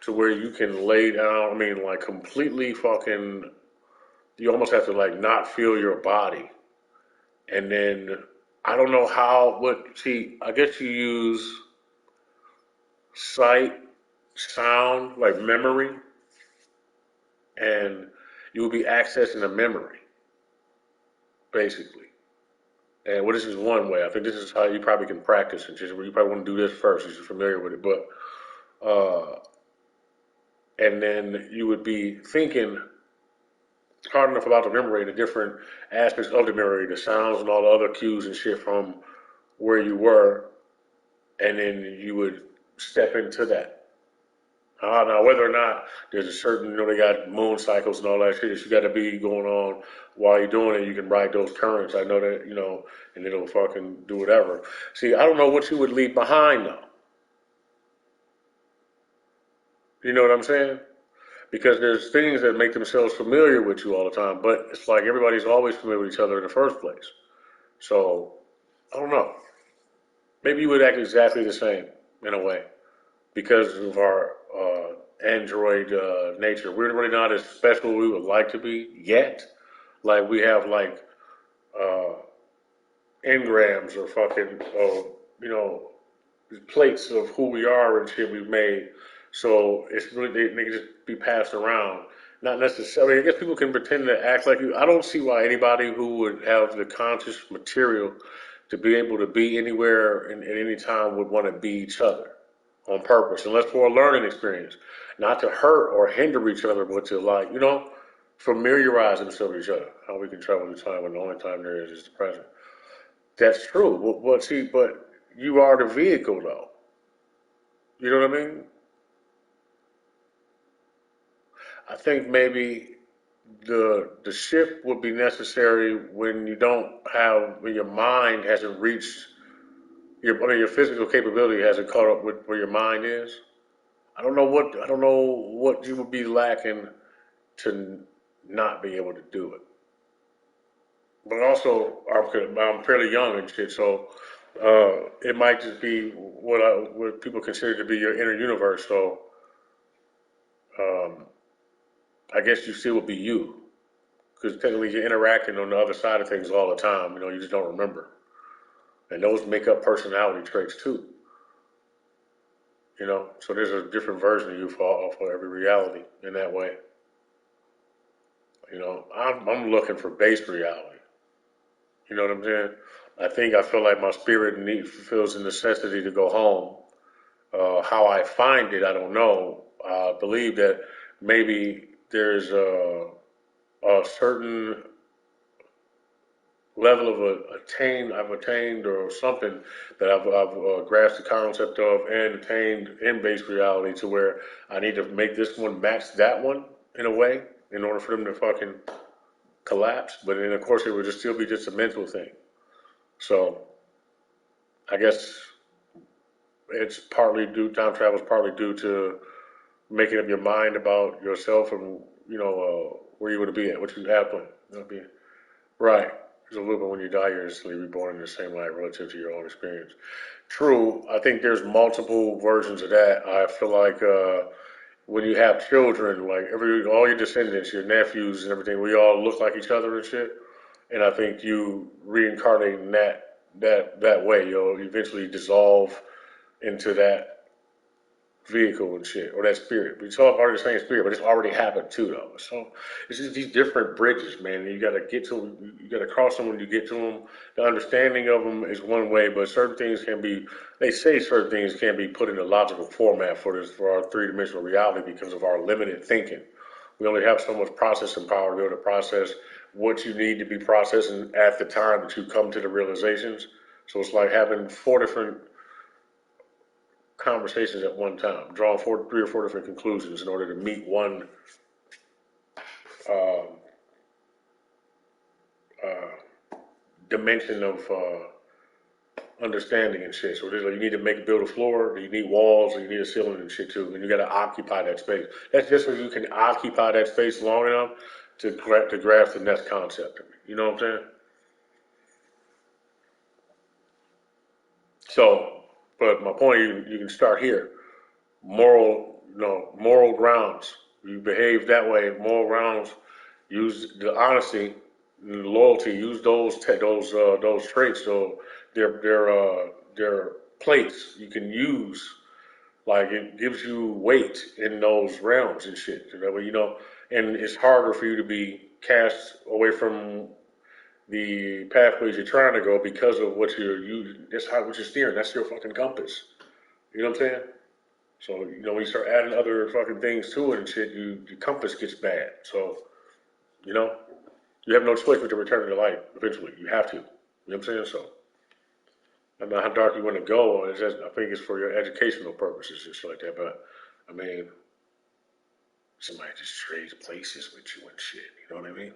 to where you can lay down, I mean, like completely fucking, you almost have to like not feel your body, and then I don't know how. What see? I guess you use sight, sound, like memory, and you will be accessing a memory basically. And well, this is one way. I think this is how you probably can practice and just. You probably want to do this first, if you're familiar with it. But and then you would be thinking hard enough about the memory, the different aspects of the memory, the sounds and all the other cues and shit from where you were, and then you would step into that. Now, whether or not there's a certain, they got moon cycles and all that shit that you got to be going on while you're doing it. You can ride those currents. I know that, and it'll fucking do whatever. See, I don't know what you would leave behind though. You know what I'm saying? Because there's things that make themselves familiar with you all the time, but it's like everybody's always familiar with each other in the first place. So, I don't know. Maybe you would act exactly the same in a way because of our android nature. We're really not as special as we would like to be yet. Like we have like uh, engrams or fucking, you know, plates of who we are and shit we've made. So it's really they can just be passed around. Not necessarily. I guess people can pretend to act like you. I don't see why anybody who would have the conscious material to be able to be anywhere and at any time would want to be each other on purpose, unless for a learning experience, not to hurt or hinder each other, but to like familiarize themselves with each other. How we can travel through time when the only time there is the present. That's true. But you are the vehicle though. You know what I mean? I think maybe the shift would be necessary when you don't have when your mind hasn't reached your physical capability hasn't caught up with where your mind is. I don't know what you would be lacking to not be able to do it. But also, I'm fairly young and shit, so it might just be what people consider to be your inner universe. So um, I guess you still would be you, because technically you're interacting on the other side of things all the time. You know, you just don't remember, and those make up personality traits too. You know, so there's a different version of you for every reality in that way. You know, I'm looking for base reality. You know what I'm saying? I feel like my spirit feels the necessity to go home. How I find it, I don't know. I believe that maybe there's a certain level of I've attained or something that I've grasped the concept of and attained in base reality to where I need to make this one match that one in a way in order for them to fucking collapse. But then of course it would just still be just a mental thing. So I guess it's partly due time travel is partly due to making up your mind about yourself and where you want to be at, what you have planned. Be right. There's a little bit when you die, you're instantly reborn in the same light relative to your own experience. True. I think there's multiple versions of that. I feel like when you have children, like all your descendants, your nephews and everything, we all look like each other and shit. And I think you reincarnate in that way. You'll eventually dissolve into that vehicle and shit, or that spirit. But it's all part of the same spirit, but it's already happened too, though. So it's just these different bridges, man. You got to get to, you got to cross them when you get to them. The understanding of them is one way, but certain things can be. They say certain things can be put in a logical format for our three-dimensional reality because of our limited thinking. We only have so much processing power to be able to process what you need to be processing at the time that you come to the realizations. So it's like having four different conversations at one time, drawing three or four different conclusions in order to meet one uh, uh, dimension of understanding and shit. So there's like you need to build a floor, you need walls, and you need a ceiling and shit too, and you got to occupy that space. That's just so you can occupy that space long enough to grasp the next concept. You know what I'm saying? So, but my point, you can start here. Moral grounds. You behave that way. Moral grounds. Use the honesty, and loyalty. Use those traits. So they're plates you can use. Like it gives you weight in those realms and shit. So that way, and it's harder for you to be cast away from the pathways you're trying to go because of what you're using. That's what you're steering. That's your fucking compass. You know what I'm saying? So, when you start adding other fucking things to it and shit, your compass gets bad. So, you know, you have no choice but to return to the light eventually. You have to. You know what I'm saying? So, I don't know how dark you want to go. I think it's for your educational purposes and shit like that. But, I mean, somebody just trades places with you and shit. You know what I mean?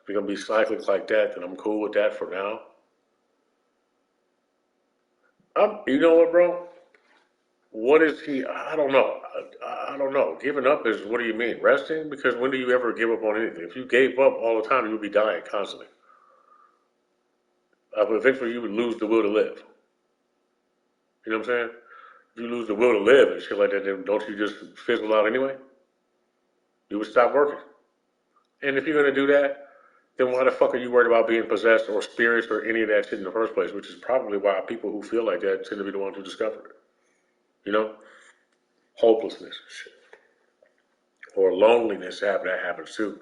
If you're going to be cyclic like that, then I'm cool with that for now. You know what, bro? What is he? I don't know. I don't know. Giving up is what do you mean? Resting? Because when do you ever give up on anything? If you gave up all the time, you would be dying constantly. But eventually, you would lose the will to live. You know what I'm saying? If you lose the will to live and shit like that, then don't you just fizzle out anyway? You would stop working. And if you're gonna do that, then why the fuck are you worried about being possessed or spirits or any of that shit in the first place? Which is probably why people who feel like that tend to be the ones who discover it. You know, hopelessness, shit. Or loneliness. That happens too.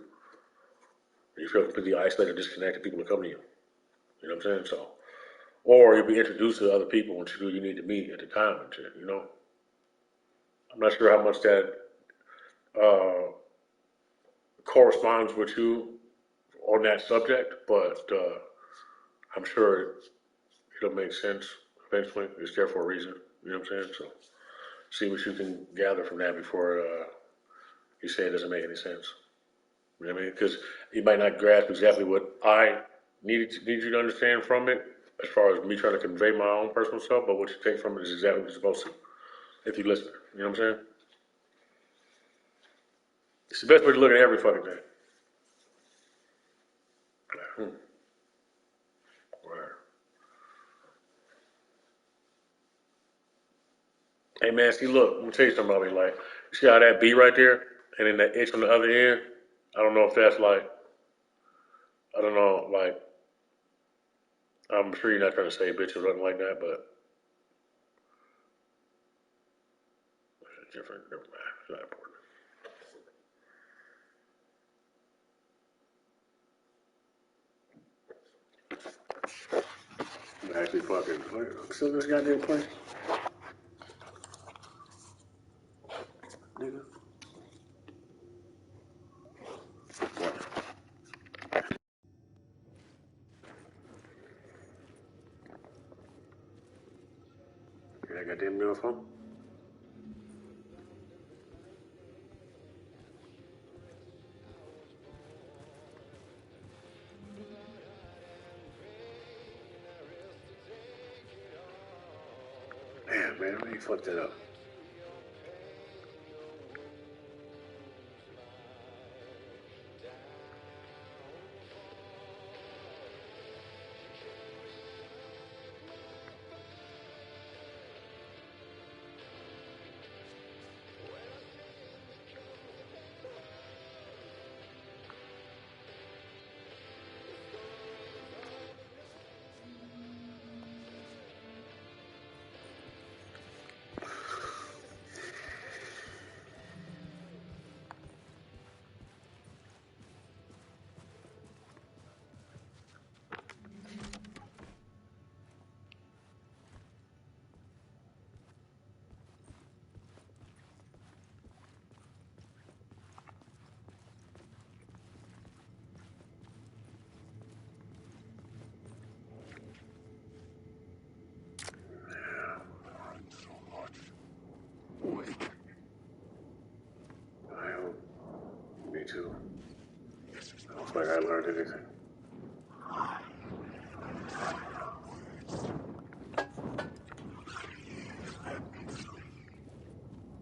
You feel completely isolated, disconnected. People will come to you. You know what I'm saying? So, or you'll be introduced to other people and who you need to meet at the time and shit. I'm not sure how much that uh, corresponds with you on that subject, but I'm sure it'll make sense eventually. It's there for a reason. You know what I'm saying? So, see what you can gather from that before you say it doesn't make any sense. You know what I mean? Because you might not grasp exactly what I need you to understand from it, as far as me trying to convey my own personal stuff. But what you take from it is exactly what you're supposed to, if you listen. You know what I'm saying? It's the best way to look at every fucking thing. Word. Hey man, see, look, let me tell you something about me. Like, you see how that B right there, and then that H on the other end. I don't know if that's like, I don't know, like, I'm sure you're not trying to say bitch or nothing like that, but it's different. Never mind. It's not important. I'm actually fucking. I'm still in this goddamn place, nigga. What? You that goddamn middle phone? Damn, man, how you fucked that up? I hope. Me too. I don't feel like I learned anything.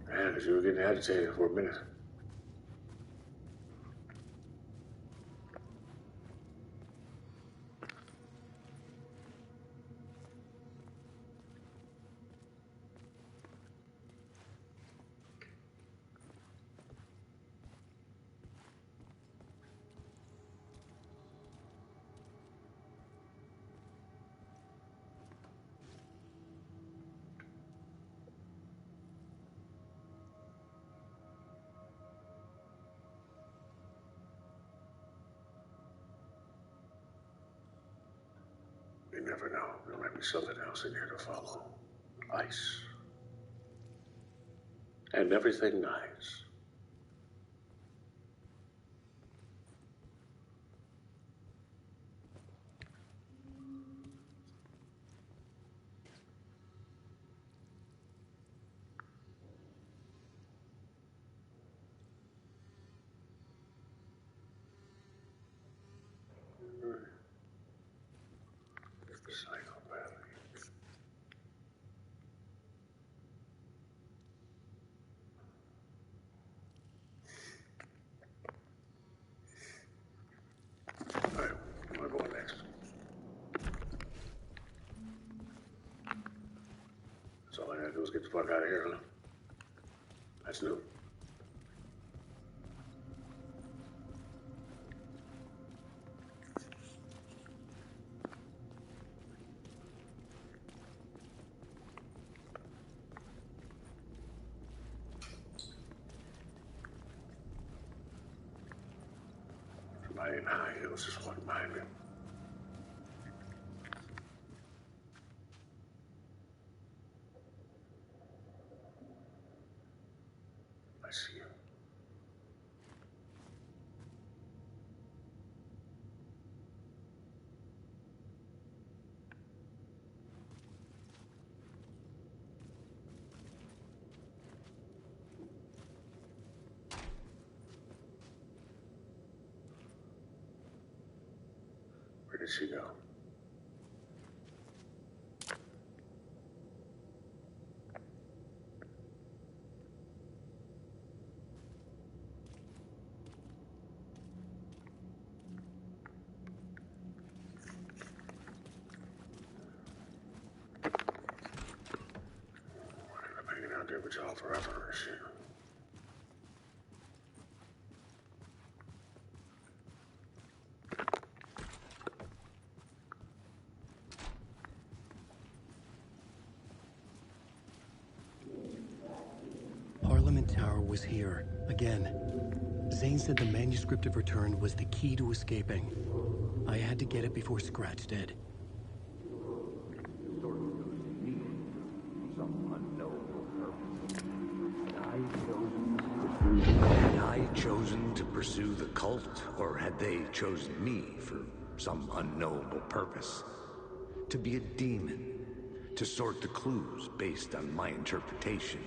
Yeah, because you were getting agitated for a minute. You never know. There might be something else in here to follow. Ice. And everything nice. Psychopath. Alright, where am I going next? So all I gotta do is get the fuck out of here, huh? That's new. Somebody in high heels just walking behind me. I see you. did she go? I'm hanging out there with y'all forever and shit. Parliament Tower was here, again. Zane said the manuscript of Return was the key to escaping. I had to get it before Scratch did. Had I chosen to pursue the cult, or had they chosen me for some unknowable purpose? To be a demon, to sort the clues based on my interpretation,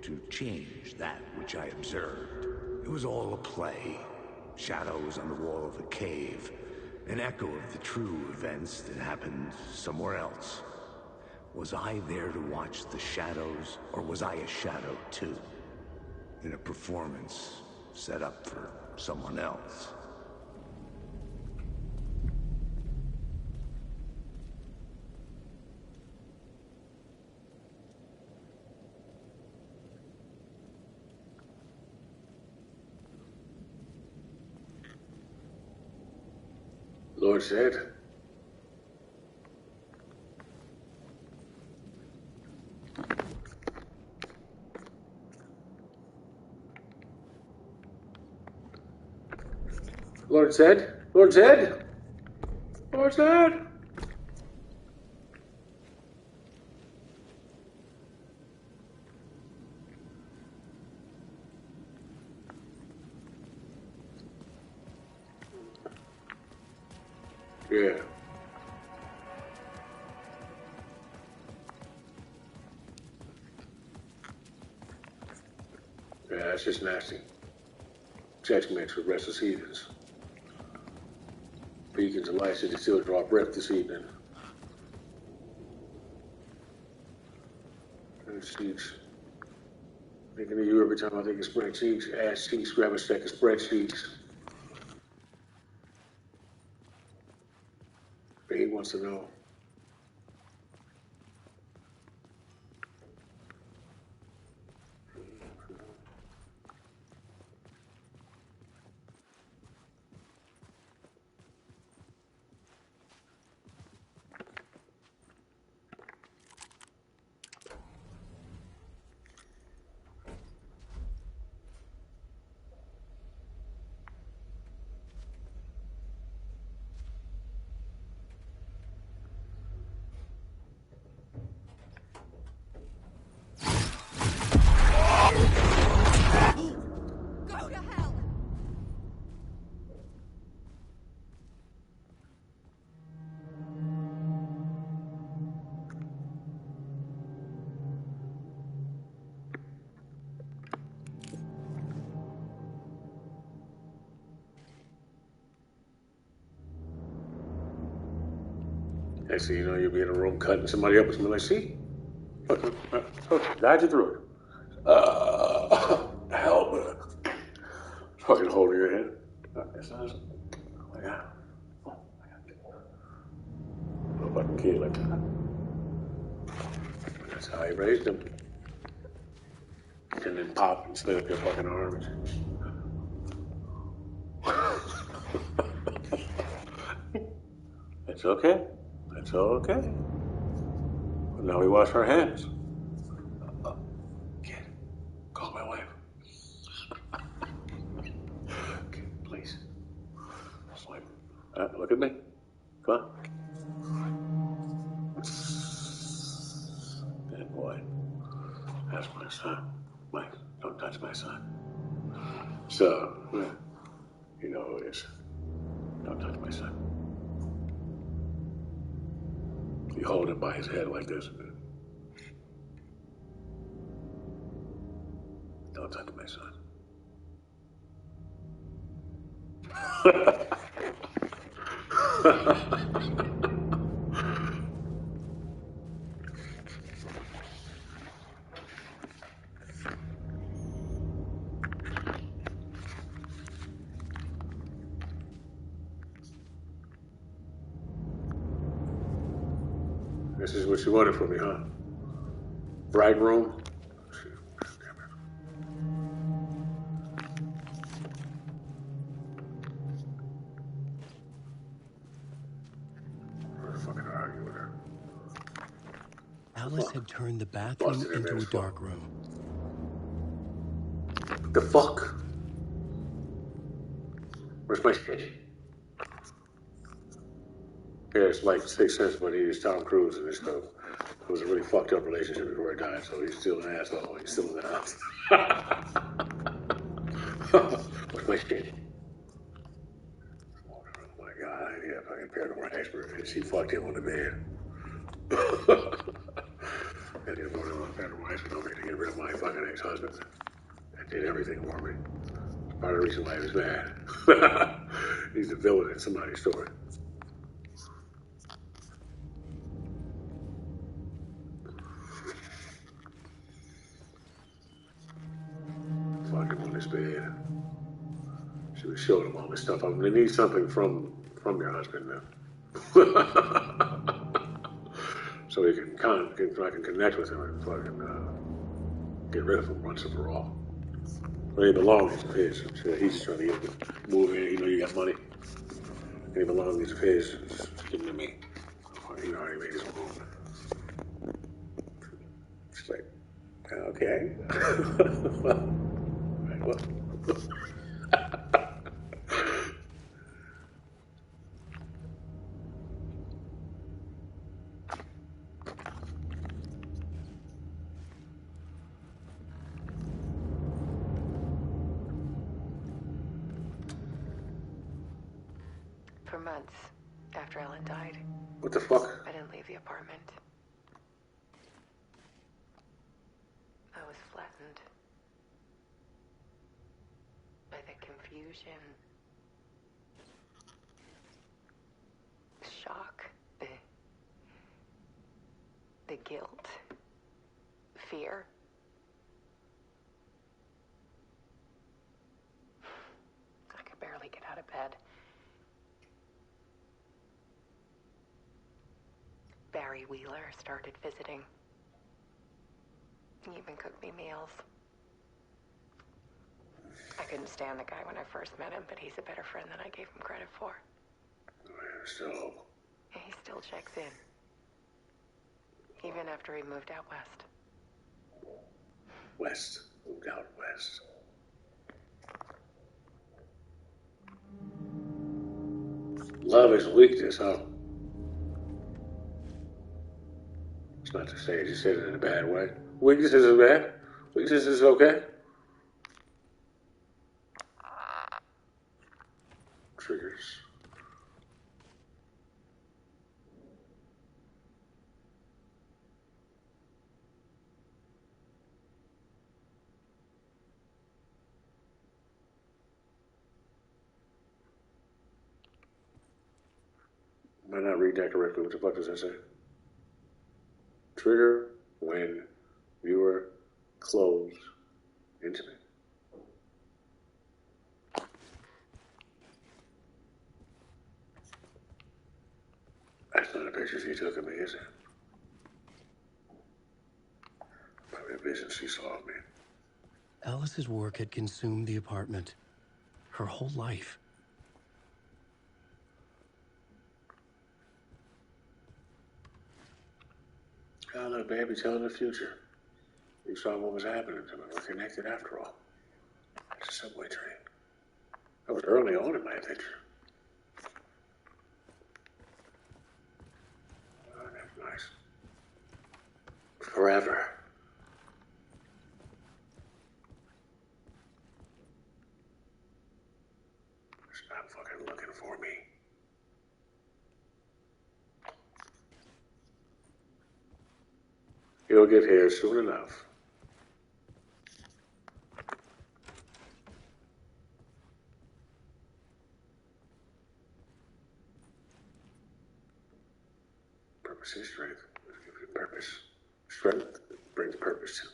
to change that which I observed. It was all a play. Shadows on the wall of the cave, an echo of the true events that happened somewhere else. Was I there to watch the shadows, or was I a shadow too? In a performance set up for someone else. Lord said. Lord said. Lord said. Lord said. Yeah. Yeah, that's just nasty. Checkmates for restless heathens. Beacons of light should still draw breath this evening. Cheeks. Thinking of you every time I think of spreadsheets. Ass cheeks, grab a stack of spreadsheets. Babe wants to know. Go to hell! Next thing you know, you'll be in a room cutting somebody up with something like, see? Guide you through it. Help. Fucking holding your head. That's nice. Oh my God. Oh my God. Little fucking kid like that. That's how he raised him. And then pop and slit up your fucking arm. It's okay. It's okay. But now we wash our hands. Kid, call my wife. Kid, please. It's like, look at me. Come on. Good boy. That's my son. Mike, don't touch my son. So, you know who it is. Don't touch my son. You hold him by his head like this. Don't touch my son. This is what you wanted from me, huh? Bridegroom? I'm fucking argue with her. Alice had turned the bathroom Busted in into as a fuck. dark room. What the fuck? Where's my shit? Yeah, it's like Sixth Sense, but he's Tom Cruise and stuff. It was a really fucked up relationship before he died, so he's still an asshole. He's still in the house. What's my shit? Oh my god, yeah, fucking paranormal expert. She fucked him on the bed. And then one of my paranormal expert over here to get rid of my fucking ex-husband. And did everything for me. Part of the reason why he was mad. He's the villain in somebody's story. Fuck him on his bed. She was showing him all this stuff. They need something from your husband now. So he can I can connect with him and fucking get rid of him once and for all. But he belongs to his. He's just trying to get move in. You know you got money. Any belongings of his, just give them to me. He already made his move. It's like, okay. Well, For months after Ellen died, what the fuck? I didn't leave the apartment. I was flattened by the confusion, shock, the guilt, fear. I could barely get out of bed. Barry Wheeler started visiting. He even cooked me meals. I couldn't stand the guy when I first met him, but he's a better friend than I gave him credit for. So, And he still checks in. Even after he moved out west. west. Moved out west. Love is weakness, huh? It's not to say it, you said it in a bad way. Weakness isn't bad. Weakness is okay. Triggers. Might not read that correctly. What the fuck does that say? Trigger when viewer close intimate. That's not a picture she took of me, is it? Probably a vision she saw of me. Alice's work had consumed the apartment. Her whole life. Oh, look, baby, telling the future. You saw what was happening to me. We're connected after all. It's a subway train. I was early on in my adventure. Oh, that's nice. Forever. Stop fucking looking for me. You'll get here soon enough. Say strength. Give it purpose. Strength brings purpose.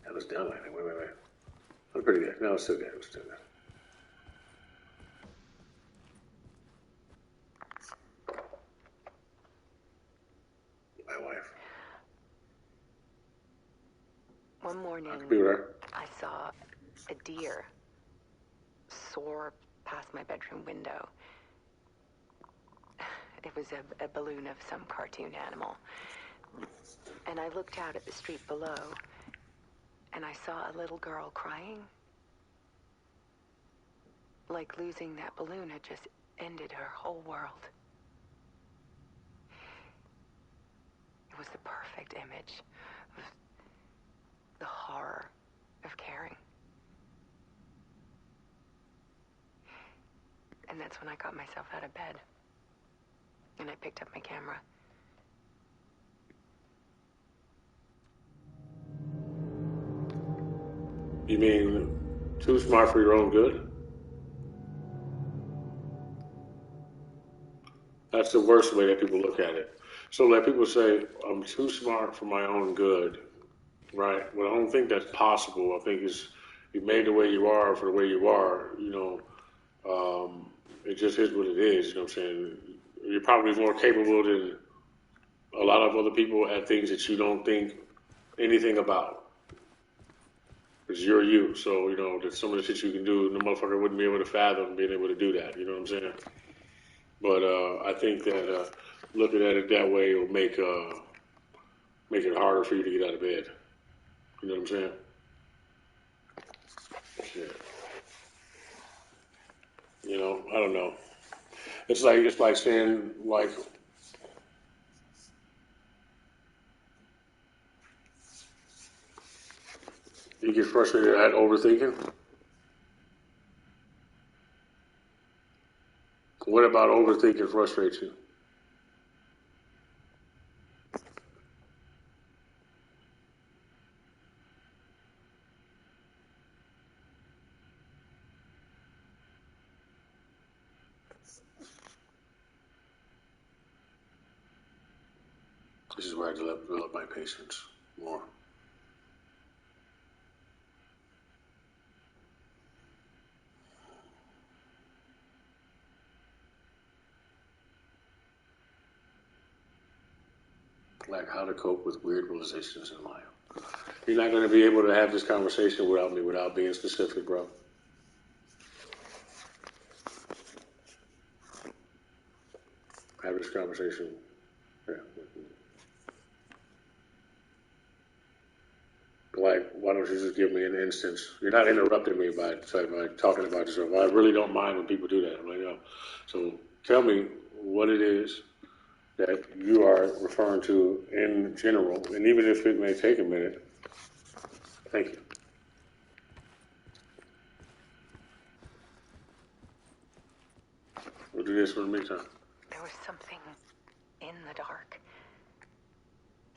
That was down like that. Wait. I'm pretty good. No, it's still good. It was still good. My wife. One morning, I could be with her. I saw a deer soar past my bedroom window. It was a balloon of some cartoon animal. And I looked out at the street below, and I saw a little girl crying. Like losing that balloon had just ended her whole world. It was the perfect image of the horror of caring. And that's when I got myself out of bed. And I picked up my camera. You mean too smart for your own good? That's the worst way that people look at it. So like people say, I'm too smart for my own good, right? Well, I don't think that's possible. I think it's you made the way you are for the way you are. It just is what it is. You know what I'm saying? You're probably more capable than a lot of other people at things that you don't think anything about. Because you're you. So, that some of the shit you can do, no motherfucker wouldn't be able to fathom being able to do that. You know what I'm saying? But I think that looking at it that way will make it harder for you to get out of bed. You know what I'm saying? Shit. I don't know. It's like saying like you get frustrated at overthinking. What about overthinking frustrates you? This is where I develop my patience more. Like how to cope with weird realizations in life. You're not going to be able to have this conversation without me, without being specific, bro. Have this conversation. Yeah. Like, why don't you just give me an instance? You're not interrupting me by talking about yourself. I really don't mind when people do that. I'm like, no. So tell me what it is that you are referring to in general, and even if it may take a minute. Thank you. We'll do this for the meantime. There was something in the dark.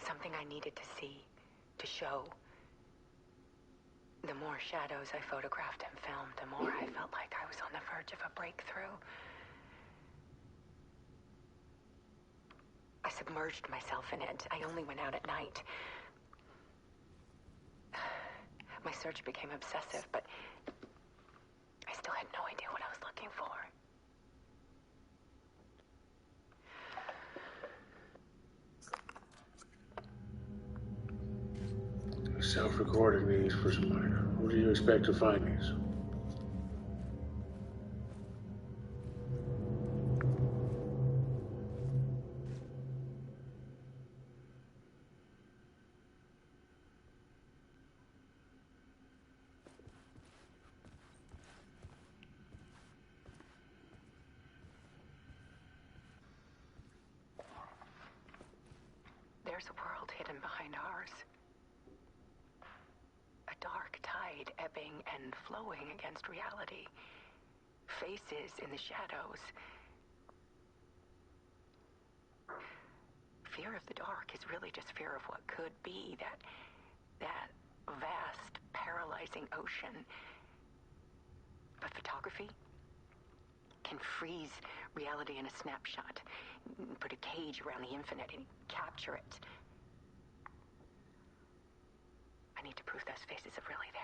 Something I needed to see, to show. The more shadows I photographed and filmed, the more I felt like I was on the verge of a breakthrough. I submerged myself in it. I only went out at night. My search became obsessive, but I still had no idea what I was looking for. Self-recording these for somebody. What do you expect to find these? There's a world hidden behind ours. A dark tide ebbing and flowing against reality. Faces in the shadows. fear of the dark is really just fear of what could be, that vast, paralyzing ocean. But photography can freeze reality in a snapshot, put a cage around the infinite and capture it. I need to prove those faces are really there.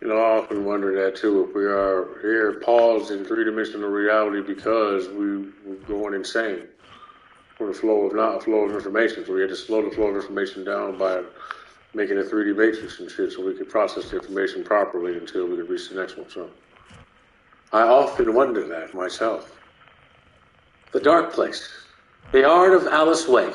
You know, I often wonder that too. If we are here paused in three-dimensional reality because we're going insane for the flow of not a flow of information. So we had to slow the flow of information down by making a 3D matrix and shit, so we could process the information properly until we could reach the next one. So I often wonder that myself. The Dark Place, the art of Alice Wake.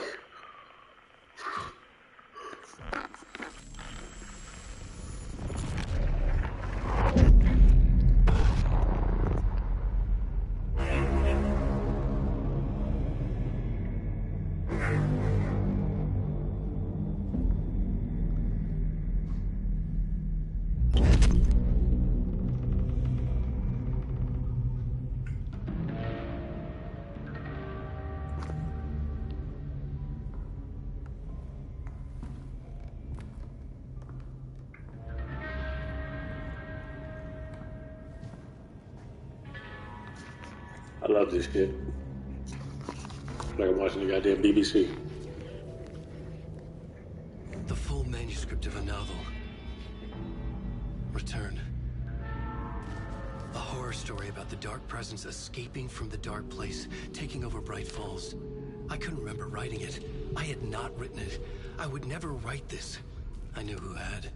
I love this shit. Like I'm watching the goddamn BBC. The full manuscript of a novel. Return. A horror story about the dark presence escaping from the dark place, taking over Bright Falls. I couldn't remember writing it. I had not written it. I would never write this. I knew who had.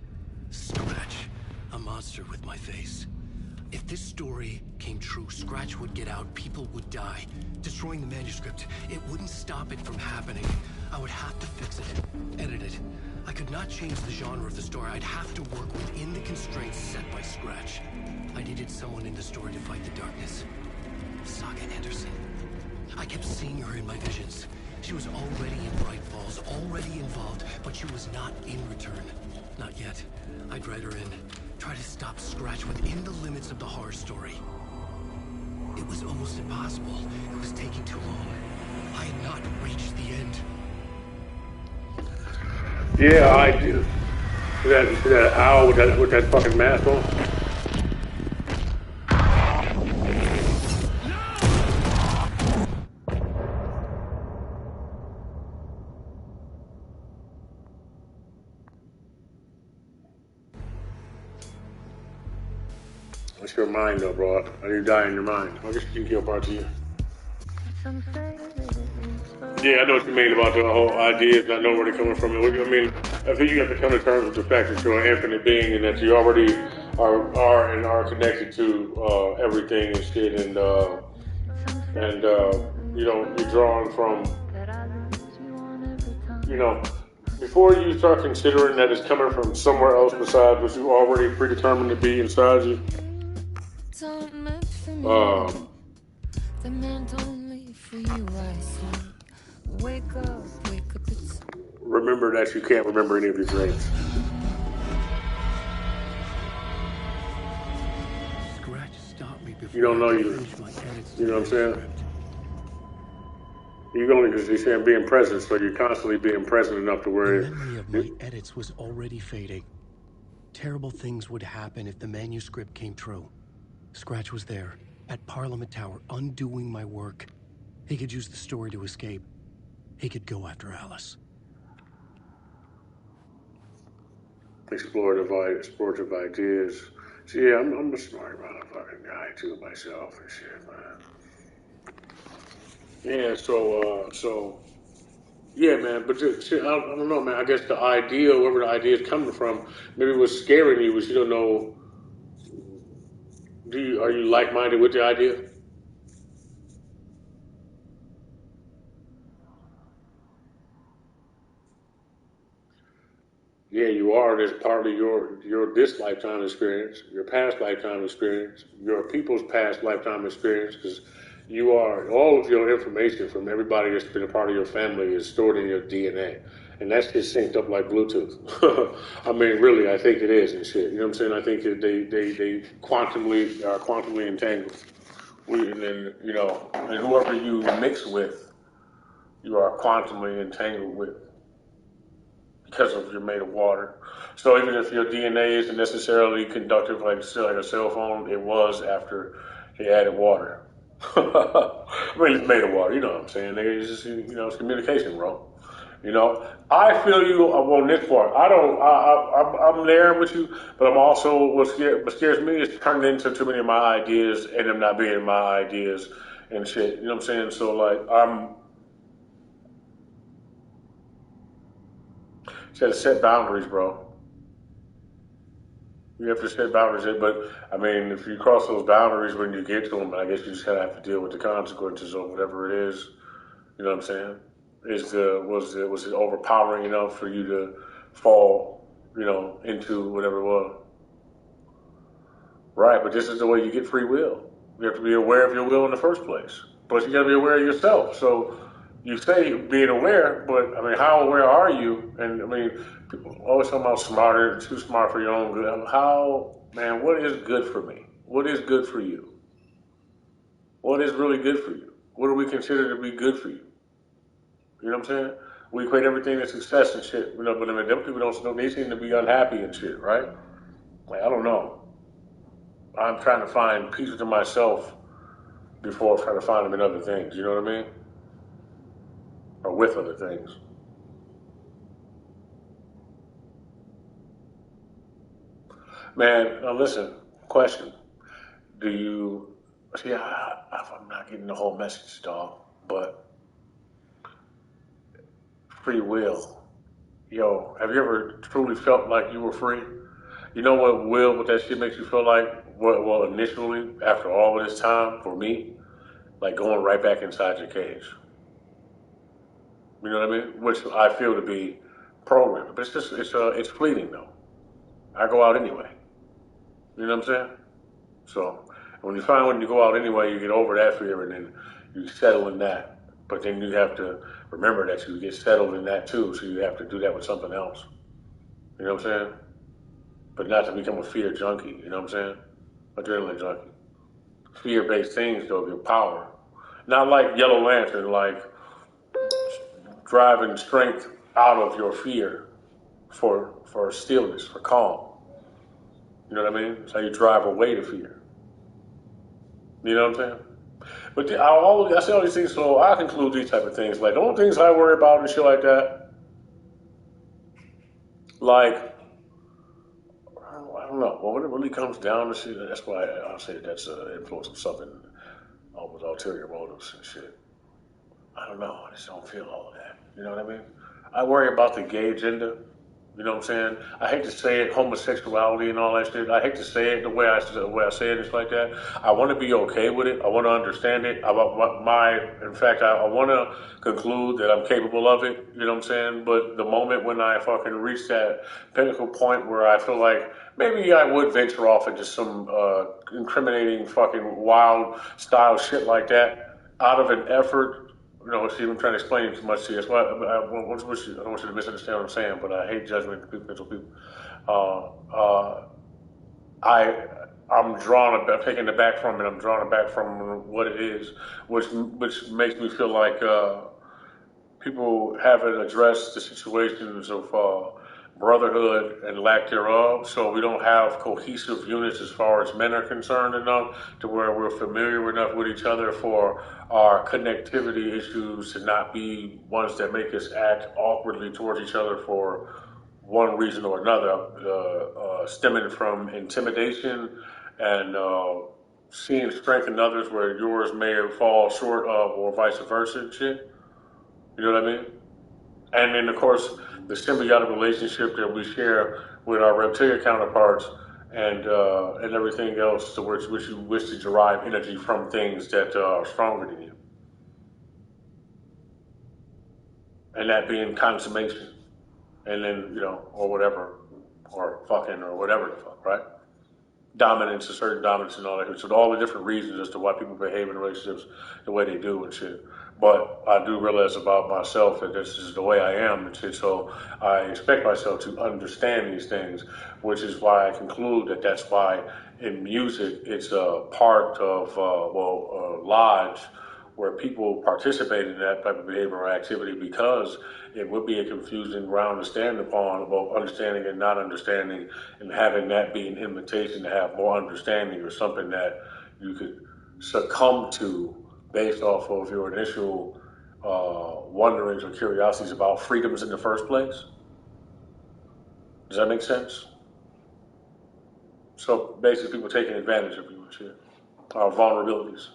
Scratch. A monster with my face. If this story came true, Scratch would get out, people would die. Destroying the manuscript, it wouldn't stop it from happening. I would have to fix it, edit it. I could not change the genre of the story. I'd have to work within the constraints set by Scratch. I needed someone in the story to fight the darkness. Saga Anderson. I kept seeing her in my visions. She was already in Bright Falls, already involved, but she was not in Return. Not yet. I'd write her in. Try to stop Scratch within the limits of the horror story. It was almost impossible. It was taking too long. I had not reached the end. Yeah, I do. That owl with that fucking mask on. It's your mind, though, bro. How do you die in your mind? I guess you can kill parts of you. Yeah, I know what you mean about the whole idea of not knowing where they're coming from. I mean, I think you have to come to terms with the fact that you're an infinite being and that you already are connected to everything and shit, and you know, you're drawn from, you know, before you start considering that it's coming from somewhere else besides what you already predetermined to be inside you. The man told me for you I sleep. Wake up, it's... Remember that you can't remember any of your dreams. Scratch stopped me before You don't know I you. could finish my edits. You know what I'm saying? You're only because you're saying being present, so you're constantly being present enough to where... The memory of my edits was already fading. Terrible things would happen if the manuscript came true. Scratch was there, at Parliament Tower, undoing my work. He could use the story to escape. He could go after Alice. Explorative ideas. See, yeah, I'm a smart motherfucking guy too myself and shit, man. Yeah, so yeah, man. But shit, I don't know, man. I guess the idea, wherever the idea is coming from, maybe what's scaring you is you don't know. Are you like-minded with the idea? Yeah, you are. There's partly your this lifetime experience, your past lifetime experience, your people's past lifetime experience, because you are, all of your information from everybody that's been a part of your family is stored in your DNA. And that's just synced up like Bluetooth. I mean, really, I think it is and shit. You know what I'm saying? I think that they quantumly entangled. And then, and whoever you mix with, you are quantumly entangled with because of you're made of water. So even if your DNA isn't necessarily conductive like a cell phone, it was after he added water. I mean, it's made of water. You know what I'm saying? It's just, it's communication, bro. I feel you on this part. I'm there with you, but I'm also what scares me is turning into too many of my ideas and them not being my ideas and shit. You know what I'm saying? So like, set boundaries, bro. You have to set boundaries, but I mean, if you cross those boundaries when you get to them, I guess you just kind of have to deal with the consequences of whatever it is. You know what I'm saying? Was it overpowering enough for you to fall, into whatever it was? Right, but this is the way you get free will. You have to be aware of your will in the first place. But you got to be aware of yourself. So you say being aware, but I mean, how aware are you? And I mean, people always talk about smarter, too smart for your own good. What is good for me? What is good for you? What is really good for you? What do we consider to be good for you? You know what I'm saying? We equate everything to success and shit. But I mean, them people don't. They seem to be unhappy and shit, right? Like, I don't know. I'm trying to find peace within myself before trying to find them in other things. You know what I mean? Or with other things. Man, now listen. Question: Do you see? I'm not getting the whole message, dog. But free will. Yo, have you ever truly felt like you were free? You know what that shit makes you feel like? Well, initially, after all of this time, for me, like going right back inside your cage. You know what I mean? Which I feel to be programming. But it's fleeting though. I go out anyway. You know what I'm saying? So when you go out anyway, you get over that fear and then you settle in that. But then you have to remember that you get settled in that too. So you have to do that with something else. You know what I'm saying? But not to become a fear junkie. You know what I'm saying? Adrenaline junkie. Fear-based things though give power. Not like Yellow Lantern, like driving strength out of your fear for stillness, for calm. You know what I mean? It's how you drive away the fear. You know what I'm saying? But I say all these things, so I conclude these type of things. Like the only things I worry about and shit like that, like I don't know. Well, when it really comes down to shit, that's why I'll say that's an influence of something with ulterior motives and shit. I don't know. I just don't feel all of that. You know what I mean? I worry about the gay agenda. You know what I'm saying? I hate to say it, homosexuality and all that shit. I hate to say it the way I say it. It's like that. I want to be okay with it. I want to understand it. In fact, I want to conclude that I'm capable of it. You know what I'm saying? But the moment when I fucking reach that pinnacle point where I feel like maybe I would venture off into some incriminating fucking wild style shit like that out of an effort. See, I'm trying to explain too much to you. That's why I don't want you to misunderstand what I'm saying, but I hate judgment of people. I'm taken aback from it. I'm drawn aback from what it is, which makes me feel like people haven't addressed the situations of brotherhood and lack thereof. So we don't have cohesive units as far as men are concerned enough to where we're familiar enough with each other for our connectivity issues to not be ones that make us act awkwardly towards each other for one reason or another, stemming from intimidation and seeing strength in others where yours may fall short of, or vice versa and shit. You know what I mean? And then, of course, the symbiotic relationship that we share with our reptilian counterparts and everything else to which you wish to derive energy from things that are stronger than you. And that being consummation. And then, or whatever, or fucking, or whatever the fuck, right? dominance, a certain dominance and all that. So all the different reasons as to why people behave in relationships the way they do and shit. But I do realize about myself that this is the way I am and shit. So I expect myself to understand these things, which is why I conclude that that's why in music it's a part of lodge where people participate in that type of behavioral activity because it would be a confusing ground to stand upon about understanding and not understanding, and having that be an invitation to have more understanding or something that you could succumb to based off of your initial wonderings or curiosities about freedoms in the first place. Does that make sense? So basically, people taking advantage of you and shit, our vulnerabilities.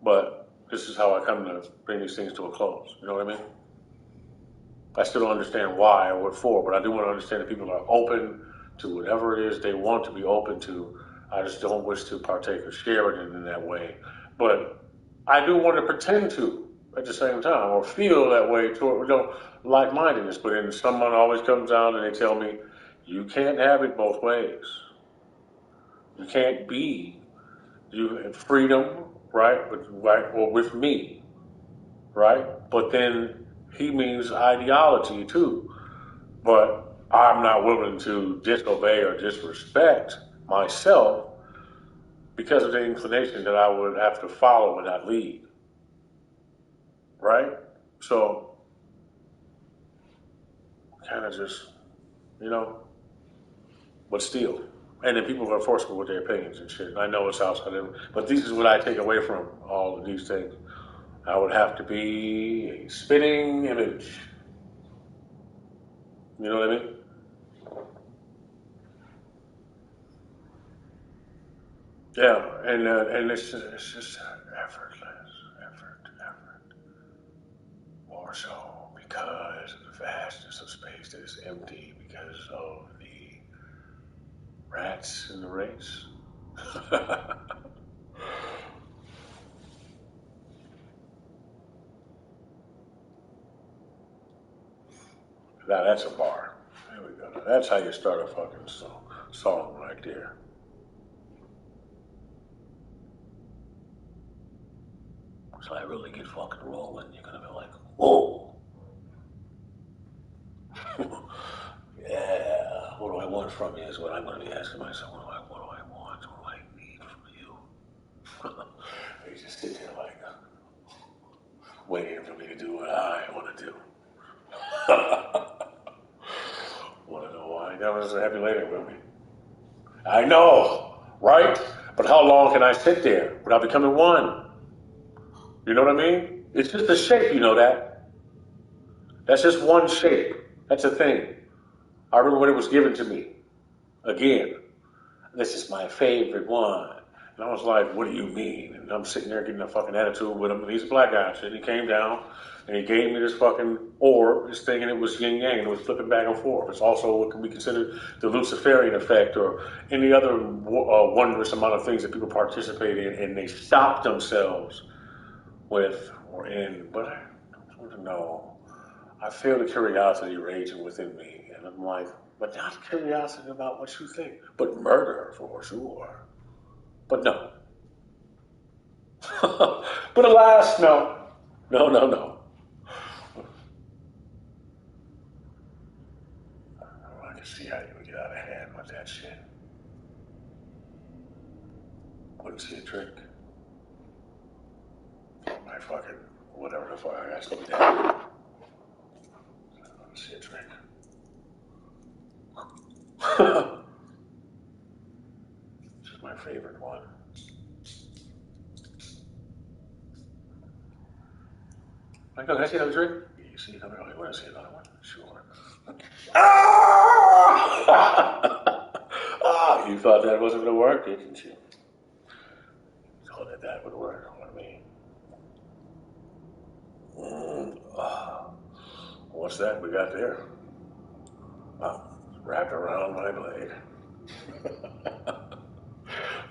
But this is how I come to bring these things to a close. You know what I mean? I still don't understand why or what for, but I do want to understand that people are open to whatever it is they want to be open to. I just don't wish to partake or share it in that way. But I do want to pretend to at the same time, or feel that way toward like-mindedness. But then someone always comes down and they tell me, you can't have it both ways. You can't be you have freedom, right? But right, or with me, right? But then he means ideology too. But I'm not willing to disobey or disrespect myself because of the inclination that I would have to follow and not lead, right? So, kind of just, you know, but still. And then people are forceful with their opinions and shit. And I know it's outside of it, but this is what I take away from all of these things. I would have to be a spitting image. You know what I mean? Yeah, and it's just effortless, effort. More so because of the vastness of space that is empty because of the rats in the race. Now that's a bar. There we go. Now that's how you start a fucking song right there. So I really get fucking rolling. You're gonna be like, whoa. Yeah. What do I want from you is what I'm gonna be asking myself. What do I want? What do I need from you? You just sit there like waiting for me to do what I want to do. Want to know why? That was a happy later with me. I know, right? But how long can I sit there without becoming one? You know what I mean? It's just a shape, you know that? That's just one shape. That's a thing. I remember when it was given to me. Again, this is my favorite one. And I was like, what do you mean? And I'm sitting there getting a fucking attitude with him. And he's a black guy. And he came down and he gave me this fucking orb, this thing, and it was yin yang. And it was flipping back and forth. It's also what can be considered the Luciferian effect or any other wondrous amount of things that people participate in. And they stop themselves with or in. But I don't know. I feel the curiosity raging within me. And I'm like, but not curiosity about what you think, but murder for sure. But no. But alas, no. No. I can see how you would get out of hand with that shit. Wouldn't see a trick. My fucking, whatever the fuck, I got something down. I wouldn't see a trick. This is my favorite one. Like, no, can I see another trick? You see another one? You want to see another one? Sure. Ah! You thought that wasn't going to work, didn't you? You thought that would work on me. What's that we got there? Oh, wrapped around my blade.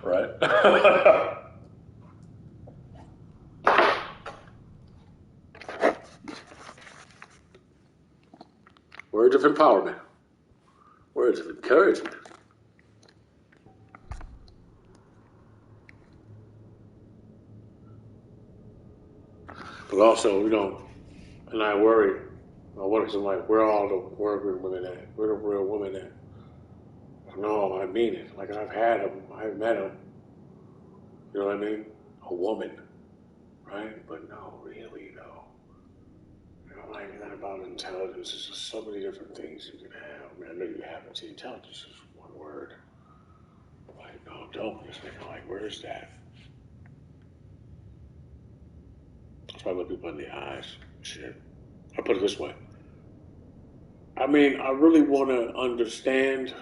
Right? Words of empowerment. Words of encouragement. But also, and I worry. What is it like? Where are all the real women at? Where the real women at? No, I mean it. Like I've had them. I've met them. You know what I mean? A woman, right? But no, really, no. Like, it's not about intelligence. There's just so many different things you can have. I mean, I know you have it. See, intelligence is one word. Like, no, don't. Just like, where is that? That's why I look people in the eyes. Shit. I put it this way. I mean, I really want to understand,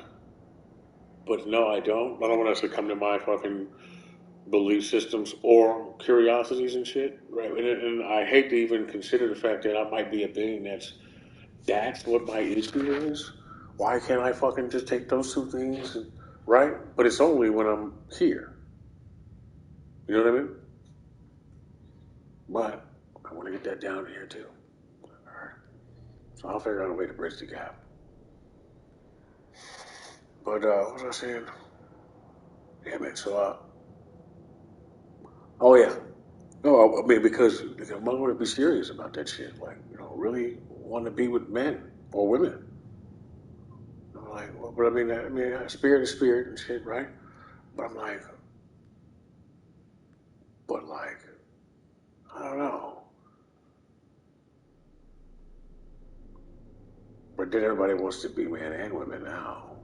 but no, I don't. I don't want to come to my fucking belief systems or curiosities and shit, right? And I hate to even consider the fact that I might be a being that's what my issue is. Why can't I fucking just take those two things, right? But it's only when I'm here. You know what I mean? But I want to get that down here too. All right. So I'll figure out a way to bridge the gap. But what was I saying? Damn it. So oh yeah. No, I mean because I'm going to be serious about that shit. Like, really want to be with men or women. I'm like, well, but I mean, spirit is spirit and shit, right? But I'm like, I don't know. But then everybody wants to be man and women now.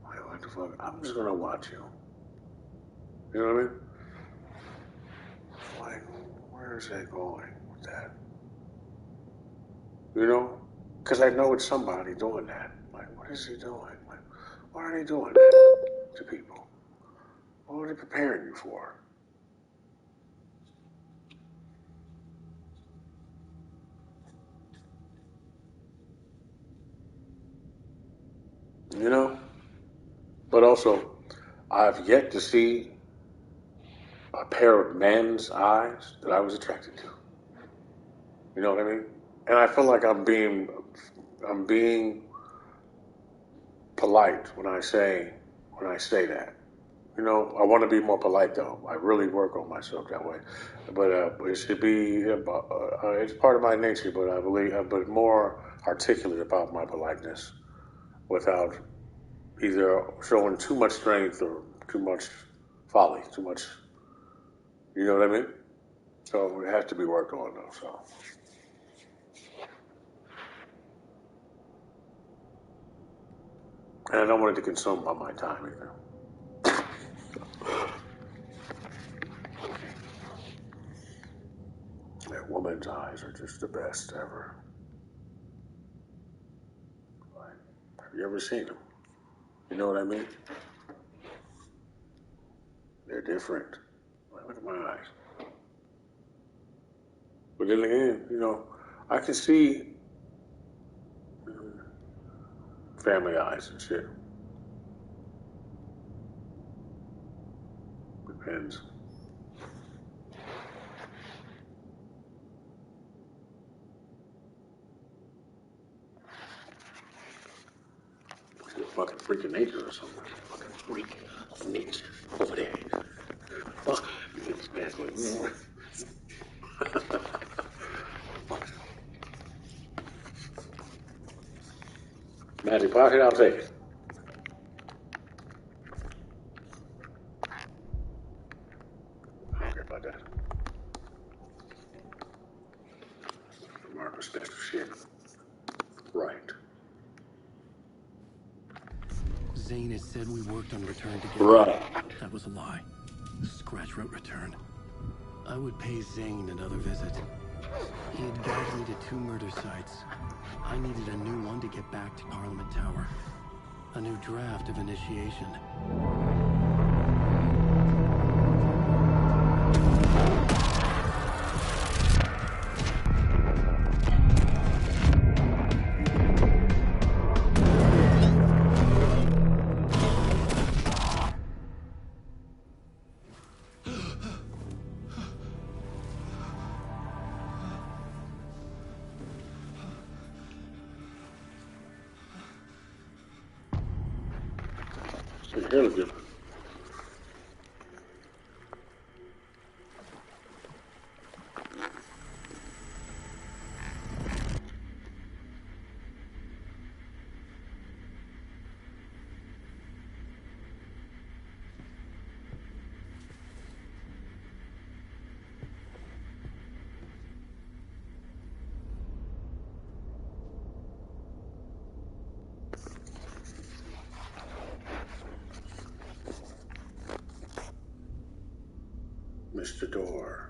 Like, what the fuck? I'm just gonna watch you. You know what I mean? Like, where is that going with that? You know? Because I know it's somebody doing that. Like, what is he doing? Like, why are they doing that to people? What are they preparing you for? You know? But also, I've yet to see a pair of men's eyes that I was attracted to. You know what I mean? And I feel like I'm being polite when I say that. I want to be more polite though. I really work on myself that way, but it should be. It's part of my nature, but I believe, but more articulate about my politeness, without either showing too much strength or too much folly, too much. You know what I mean? So it has to be worked on though. So. And I don't want it to consume all my time either. That woman's eyes are just the best ever. Like, have you ever seen them? You know what I mean? They're different. Like, look at my eyes. But then again, I can see family eyes and shit. Depends. She's a fucking freak of nature or something. Fucking freak of nature over there. Fuck. This man's like, Magic pocket, I'll take it. I don't care about that. From our perspective, shit. Right. Zane had said we worked on Return together. Right. That was a lie. Scratch wrote Return. I would pay Zane another visit. He had guided me to 2 murder sites. I needed a new one to get back to Parliament Tower. A new draft of initiation. Your hair looks different. Mr. Door.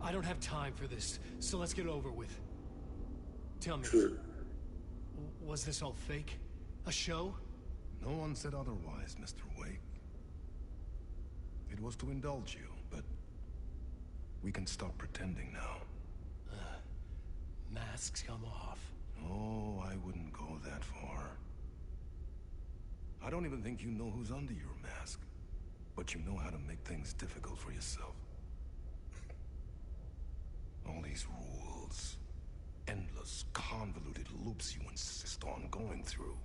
I don't have time for this, so let's get it over with. Tell me, was this all fake? A show? No one said otherwise, Mr. Wake. It was to indulge you, but we can stop pretending now. Masks come off. Oh, I wouldn't go that far. I don't even think you know who's under your mask, but you know how to make things difficult for yourself. All these rules, endless, convoluted loops you insist on going through.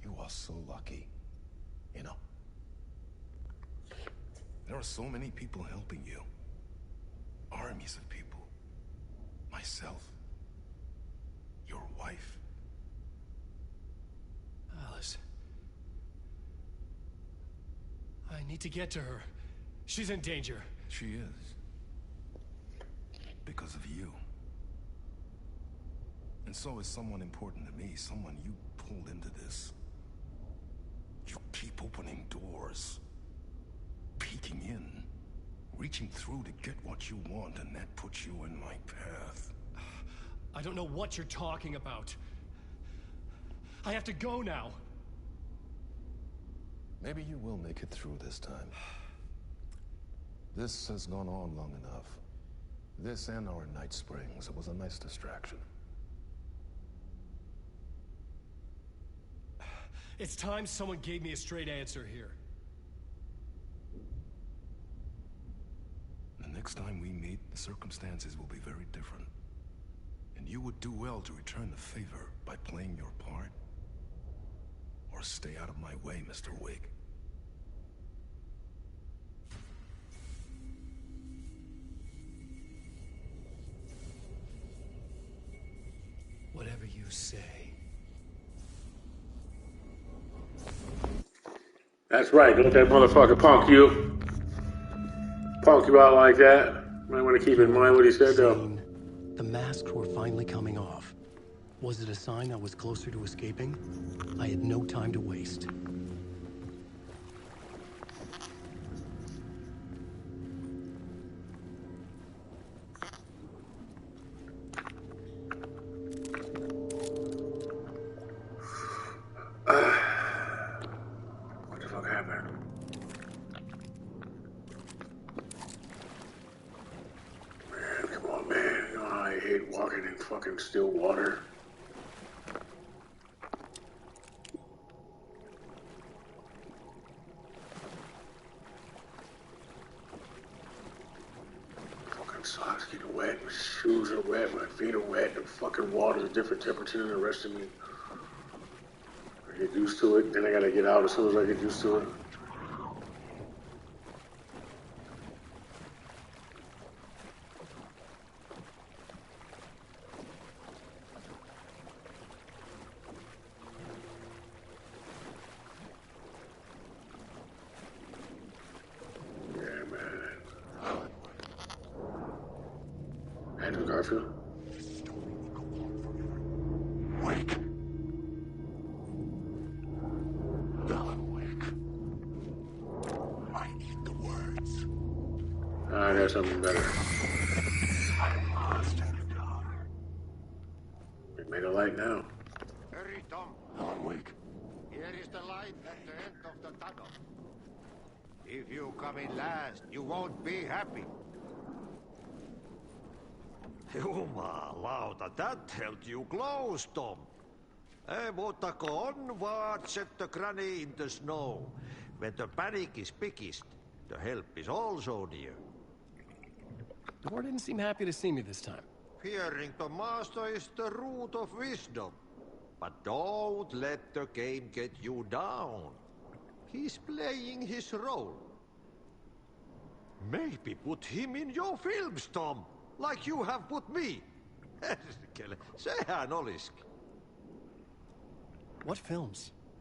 You are so lucky, you know. There are so many people helping you. Armies of people. Myself. Your wife. Alice. I need to get to her. She's in danger. She is. Because of you. And so is someone important to me, someone you pulled into this. You keep opening doors. Peeking in. Reaching through to get what you want, and that puts you in my path. I don't know what you're talking about. I have to go now. Maybe you will make it through this time. This has gone on long enough. This and our Night Springs. It was a nice distraction. It's time someone gave me a straight answer here. The next time we meet, the circumstances will be very different. And you would do well to return the favor by playing your part. Or stay out of my way, Mr. Wake. Whatever you say. That's right. Don't let that motherfucker punk you. Punk you out like that. Might want to keep in mind what he said, though. The masks were finally coming off. Was it a sign I was closer to escaping? I had no time to waste. What the fuck happened? Man, come on, man. You know how I hate walking in fucking still water. Fucking socks getting wet, my shoes are wet, my feet are wet, the fucking water's a different temperature than the rest of me. I get used to it, then I gotta get out as soon as I get used to it. Yeah, man. Andrew Garfield. Wake. Alan Wake. I need the words. I got something better. I must die. We made a light now. Hurry, Tom. Alan Wake. Here is the light at the end of the tunnel. If you come in last, you won't be happy. Jumalauta, that held you close, Tom. Mutta onward, set the granny in the snow. When the panic is biggest, the help is also near. Door didn't seem happy to see me this time. Fearing the master is the root of wisdom. But don't let the game get you down. He's playing his role. Maybe put him in your films, Tom. Like you have put me. Sehän olisikin. What films?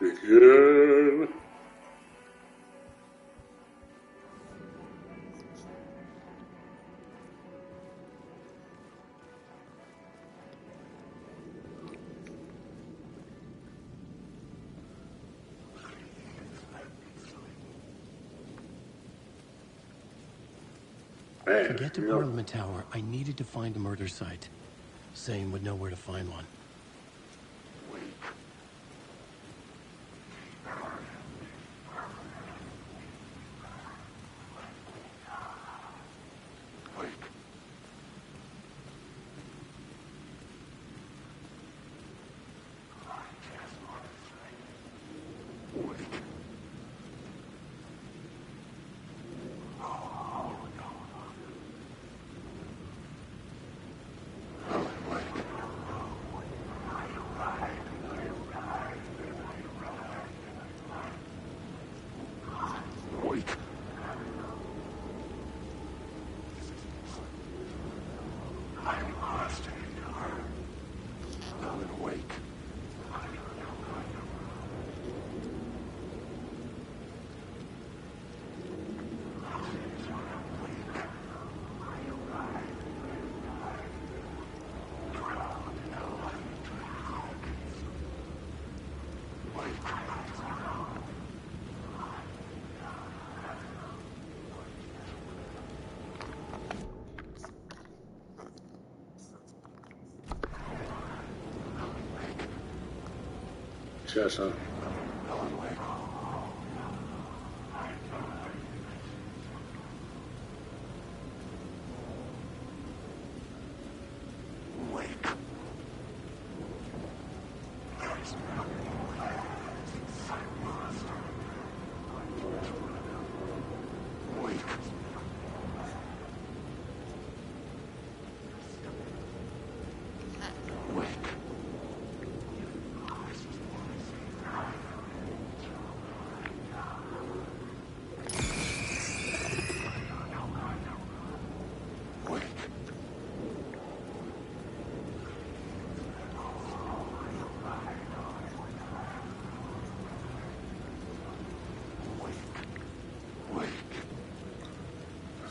Begin. Man, To get to you know, Parliament Tower, I needed to find a murder site. Zane would know where to find one. Chestnut.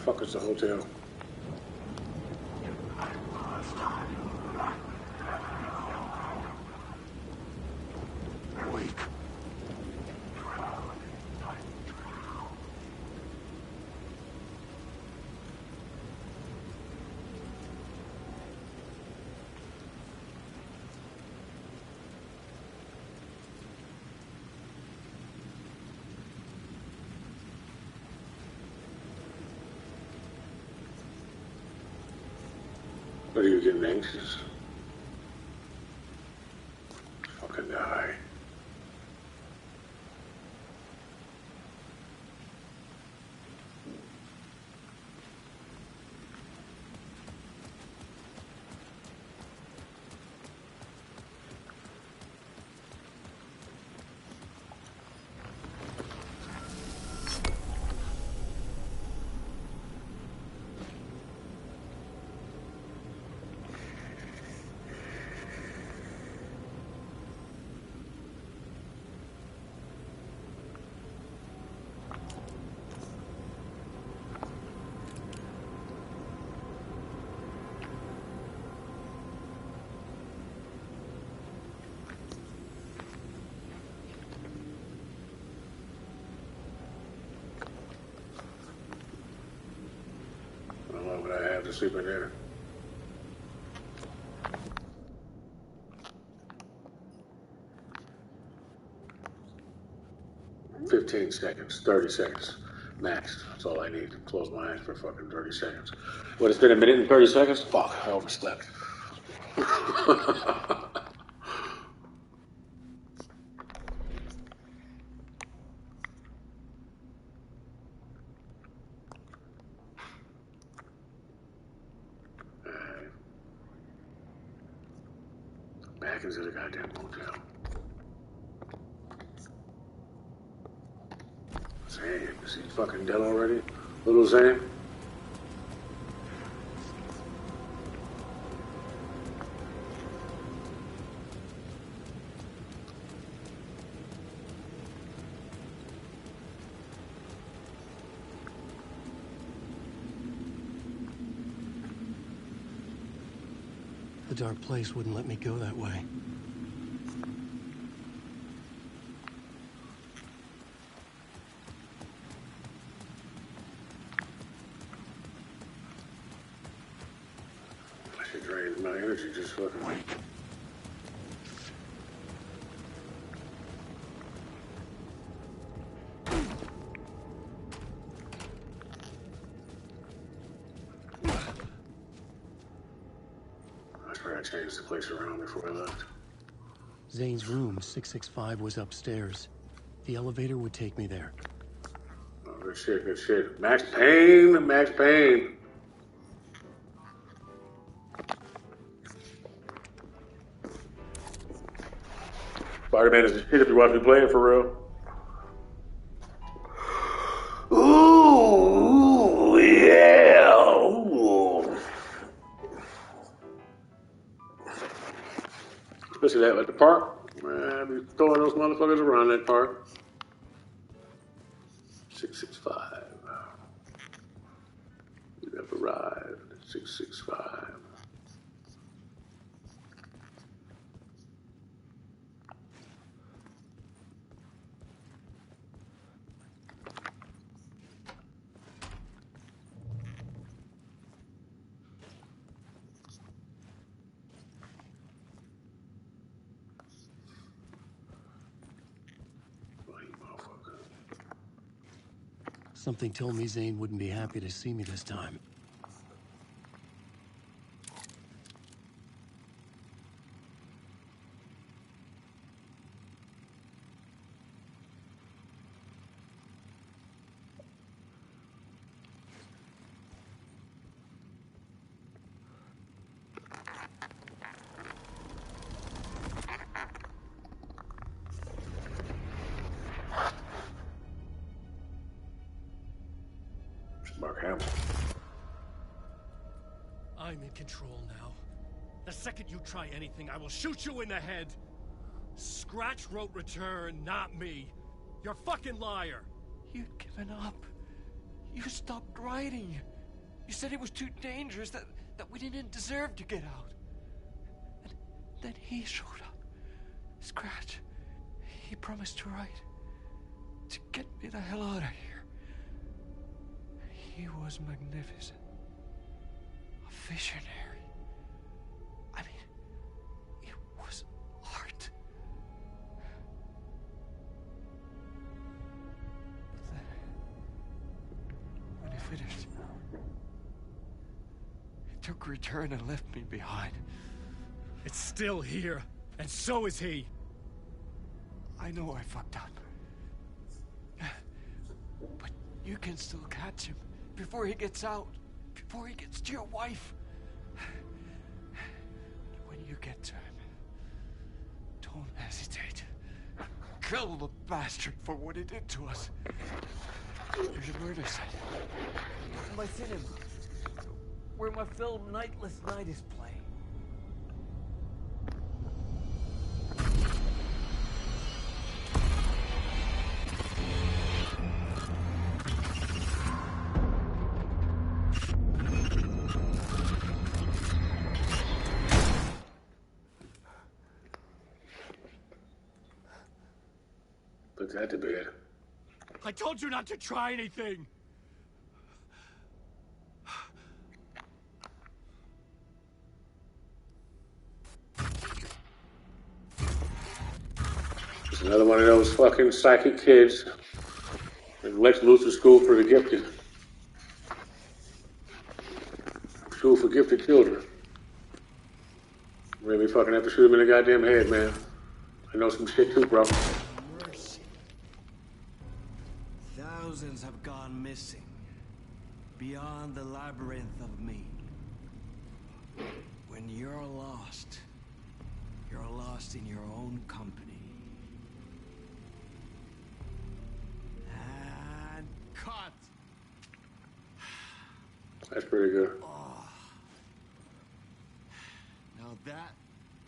Fuck is the hotel? What are you getting anxious? Fucking die. How long would I have to sleep in there? "15 seconds, 30 seconds, max. That's all I need. Close my eyes for fucking 30 seconds. What, it's been a minute and 30 seconds? Fuck, I overslept. Back into the goddamn motel. Zane, is he fucking dead already? Little Zane? The dark place wouldn't let me go that way. That shit drains my energy just fucking. I changed the place around before I left. Zane's room, 665, was upstairs. The elevator would take me there. Oh, good shit, good shit. Max Payne, Max Payne. Spider-Man is the shit if you watch me playing for real. Ooh, yeah. Ooh. Especially that at the park. Man, I be throwing those motherfuckers around that park. 665. You have arrived. 665. Something told me Zane wouldn't be happy to see me this time. Mark Hamill. I'm in control now. The second you try anything, I will shoot you in the head. Scratch wrote return, not me. You're a fucking liar. You'd given up. You stopped writing. You said it was too dangerous, that we didn't deserve to get out. And then he showed up. Scratch. He promised to write. To get me the hell out of here. He was magnificent. A visionary. I mean, it was art. But then, when he finished, he took a return and left me behind. It's still here, and so is he. I know I fucked up. But you can still catch him. Before he gets out, before he gets to your wife. When you get to him, don't hesitate. Kill the bastard for what he did to us. There's a murder site. My cinema, where my film Nightless Night is playing. Put that to bed. I told you not to try anything. It's another one of those fucking psychic kids. Lex Luthor School for the Gifted. School for gifted children. Really fucking have to shoot him in the goddamn head, man. I know some shit too, bro. Mercy. Thousands have gone missing. Beyond the labyrinth of me. When you're lost in your own company. And cut! That's pretty good. Oh. Now that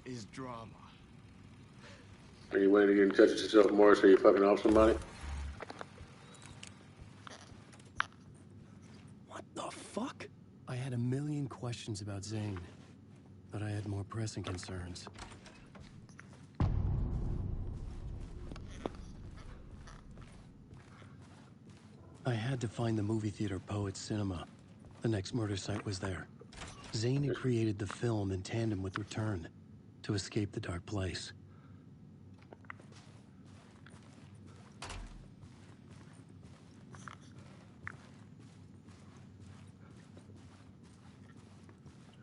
is drama. Are you waiting to get in touch with yourself more so you fucking off somebody? What the fuck? I had a million questions about Zane. but I had more pressing concerns. I had to find the movie theater Poet Cinema. The next murder site was there. Zane had created the film in tandem with Return to escape the dark place.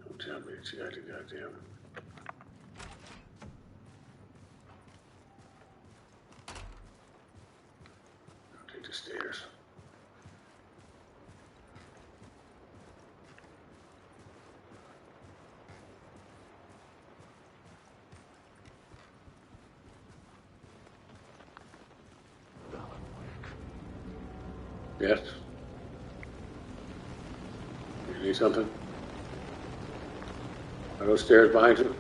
Don't tell me it's got the goddamn. I'll take the stairs. Yes? You need something? Are those stairs behind you?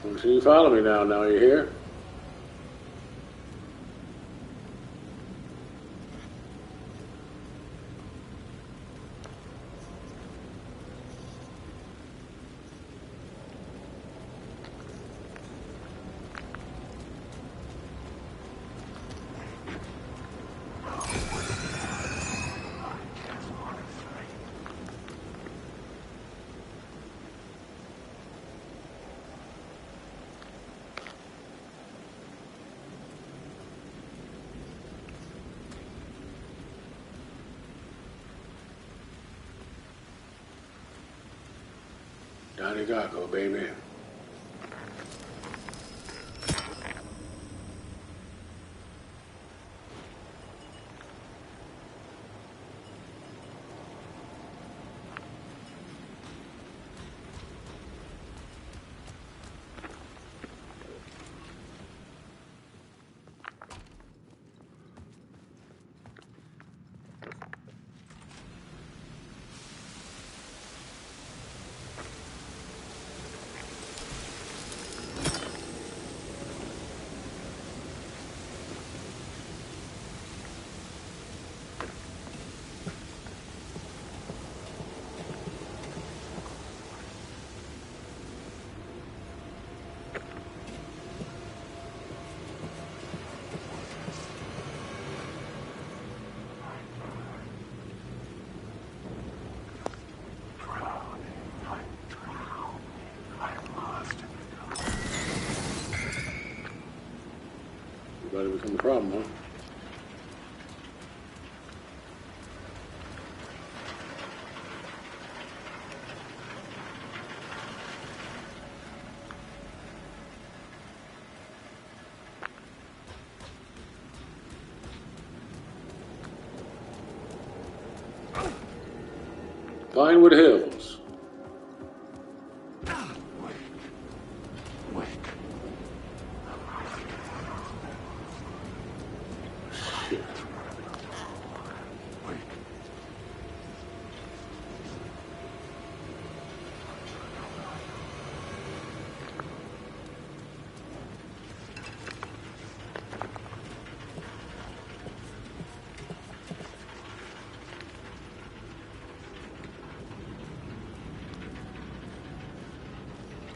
Well, so you follow me now. Now you're here. Donnie Gargo, baby. About to become a problem, huh? Pinewood Hills.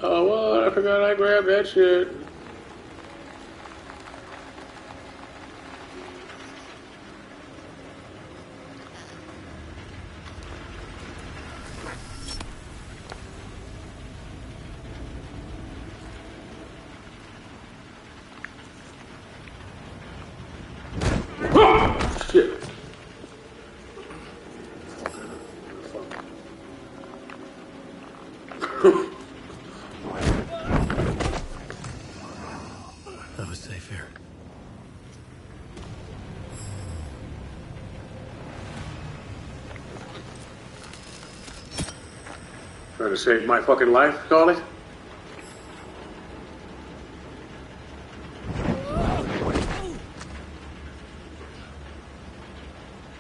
Oh, well, I forgot I grabbed that shit. Oh, shit. I was safe here. Trying to save my fucking life, Carly?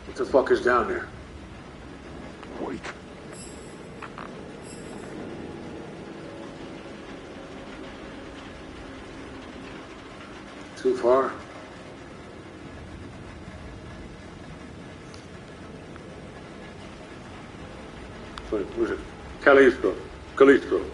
What the fuck is down there? Wait. Too far. What was it? Calistro. Calistro.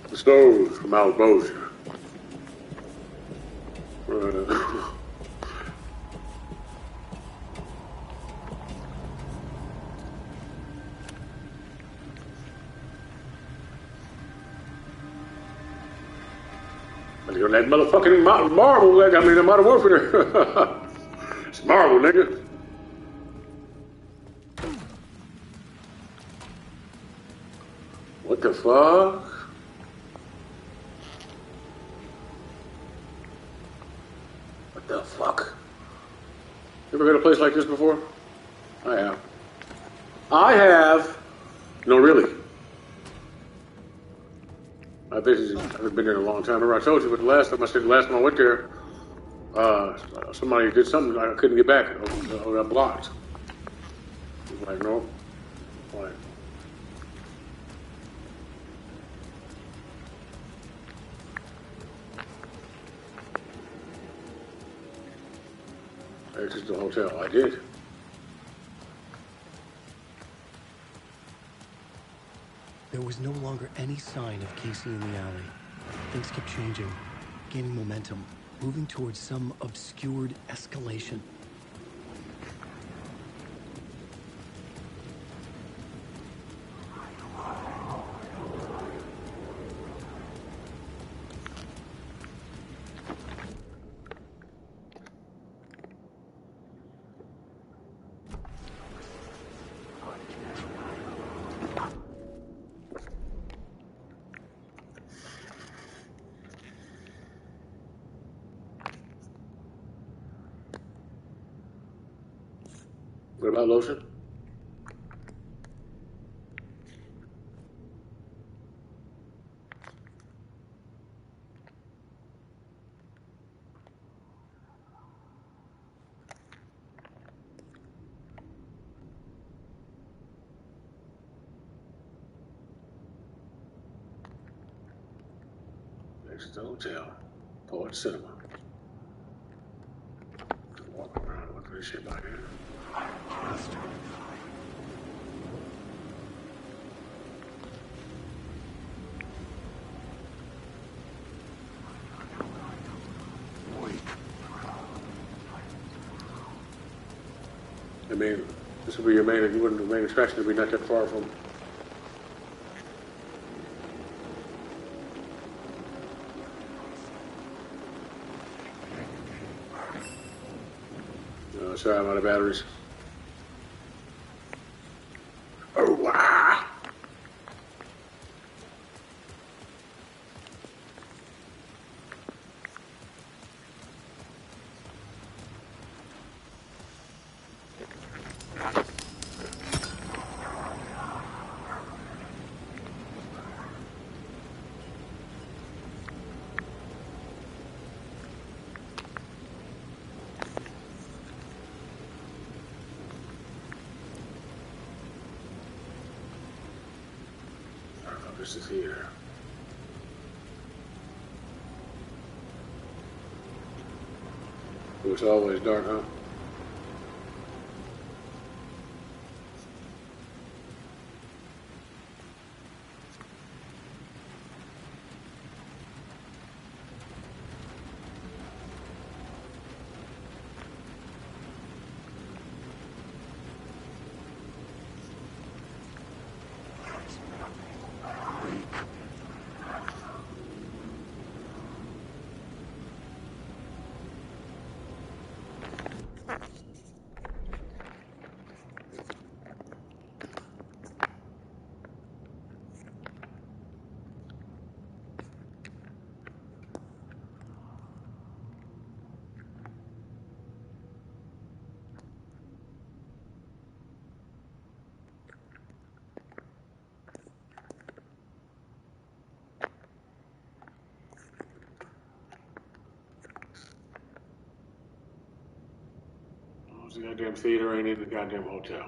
The stoves from Albosia. That motherfucking marble, I mean, the Modern Warfare. It's marble, nigga. What the fuck? What the fuck? You ever heard of a place like this before? I have. I have. No, really. I've been there a long time. Remember I told you, but the last time I went there, somebody did something I couldn't get back. I got blocked. I was like, no. Why? This is the hotel. I did. There was no longer any sign of Casey in the alley. Things kept changing, gaining momentum, moving towards some obscured escalation. What about lotion? Next to the hotel, Port Cinema. Walk around, look for this shit like here. I mean, this would be your main attraction to be not that far from. Sorry, I'm out of batteries. Oh, wow. This is here. It was always dark, huh? The goddamn theater ain't in the goddamn hotel.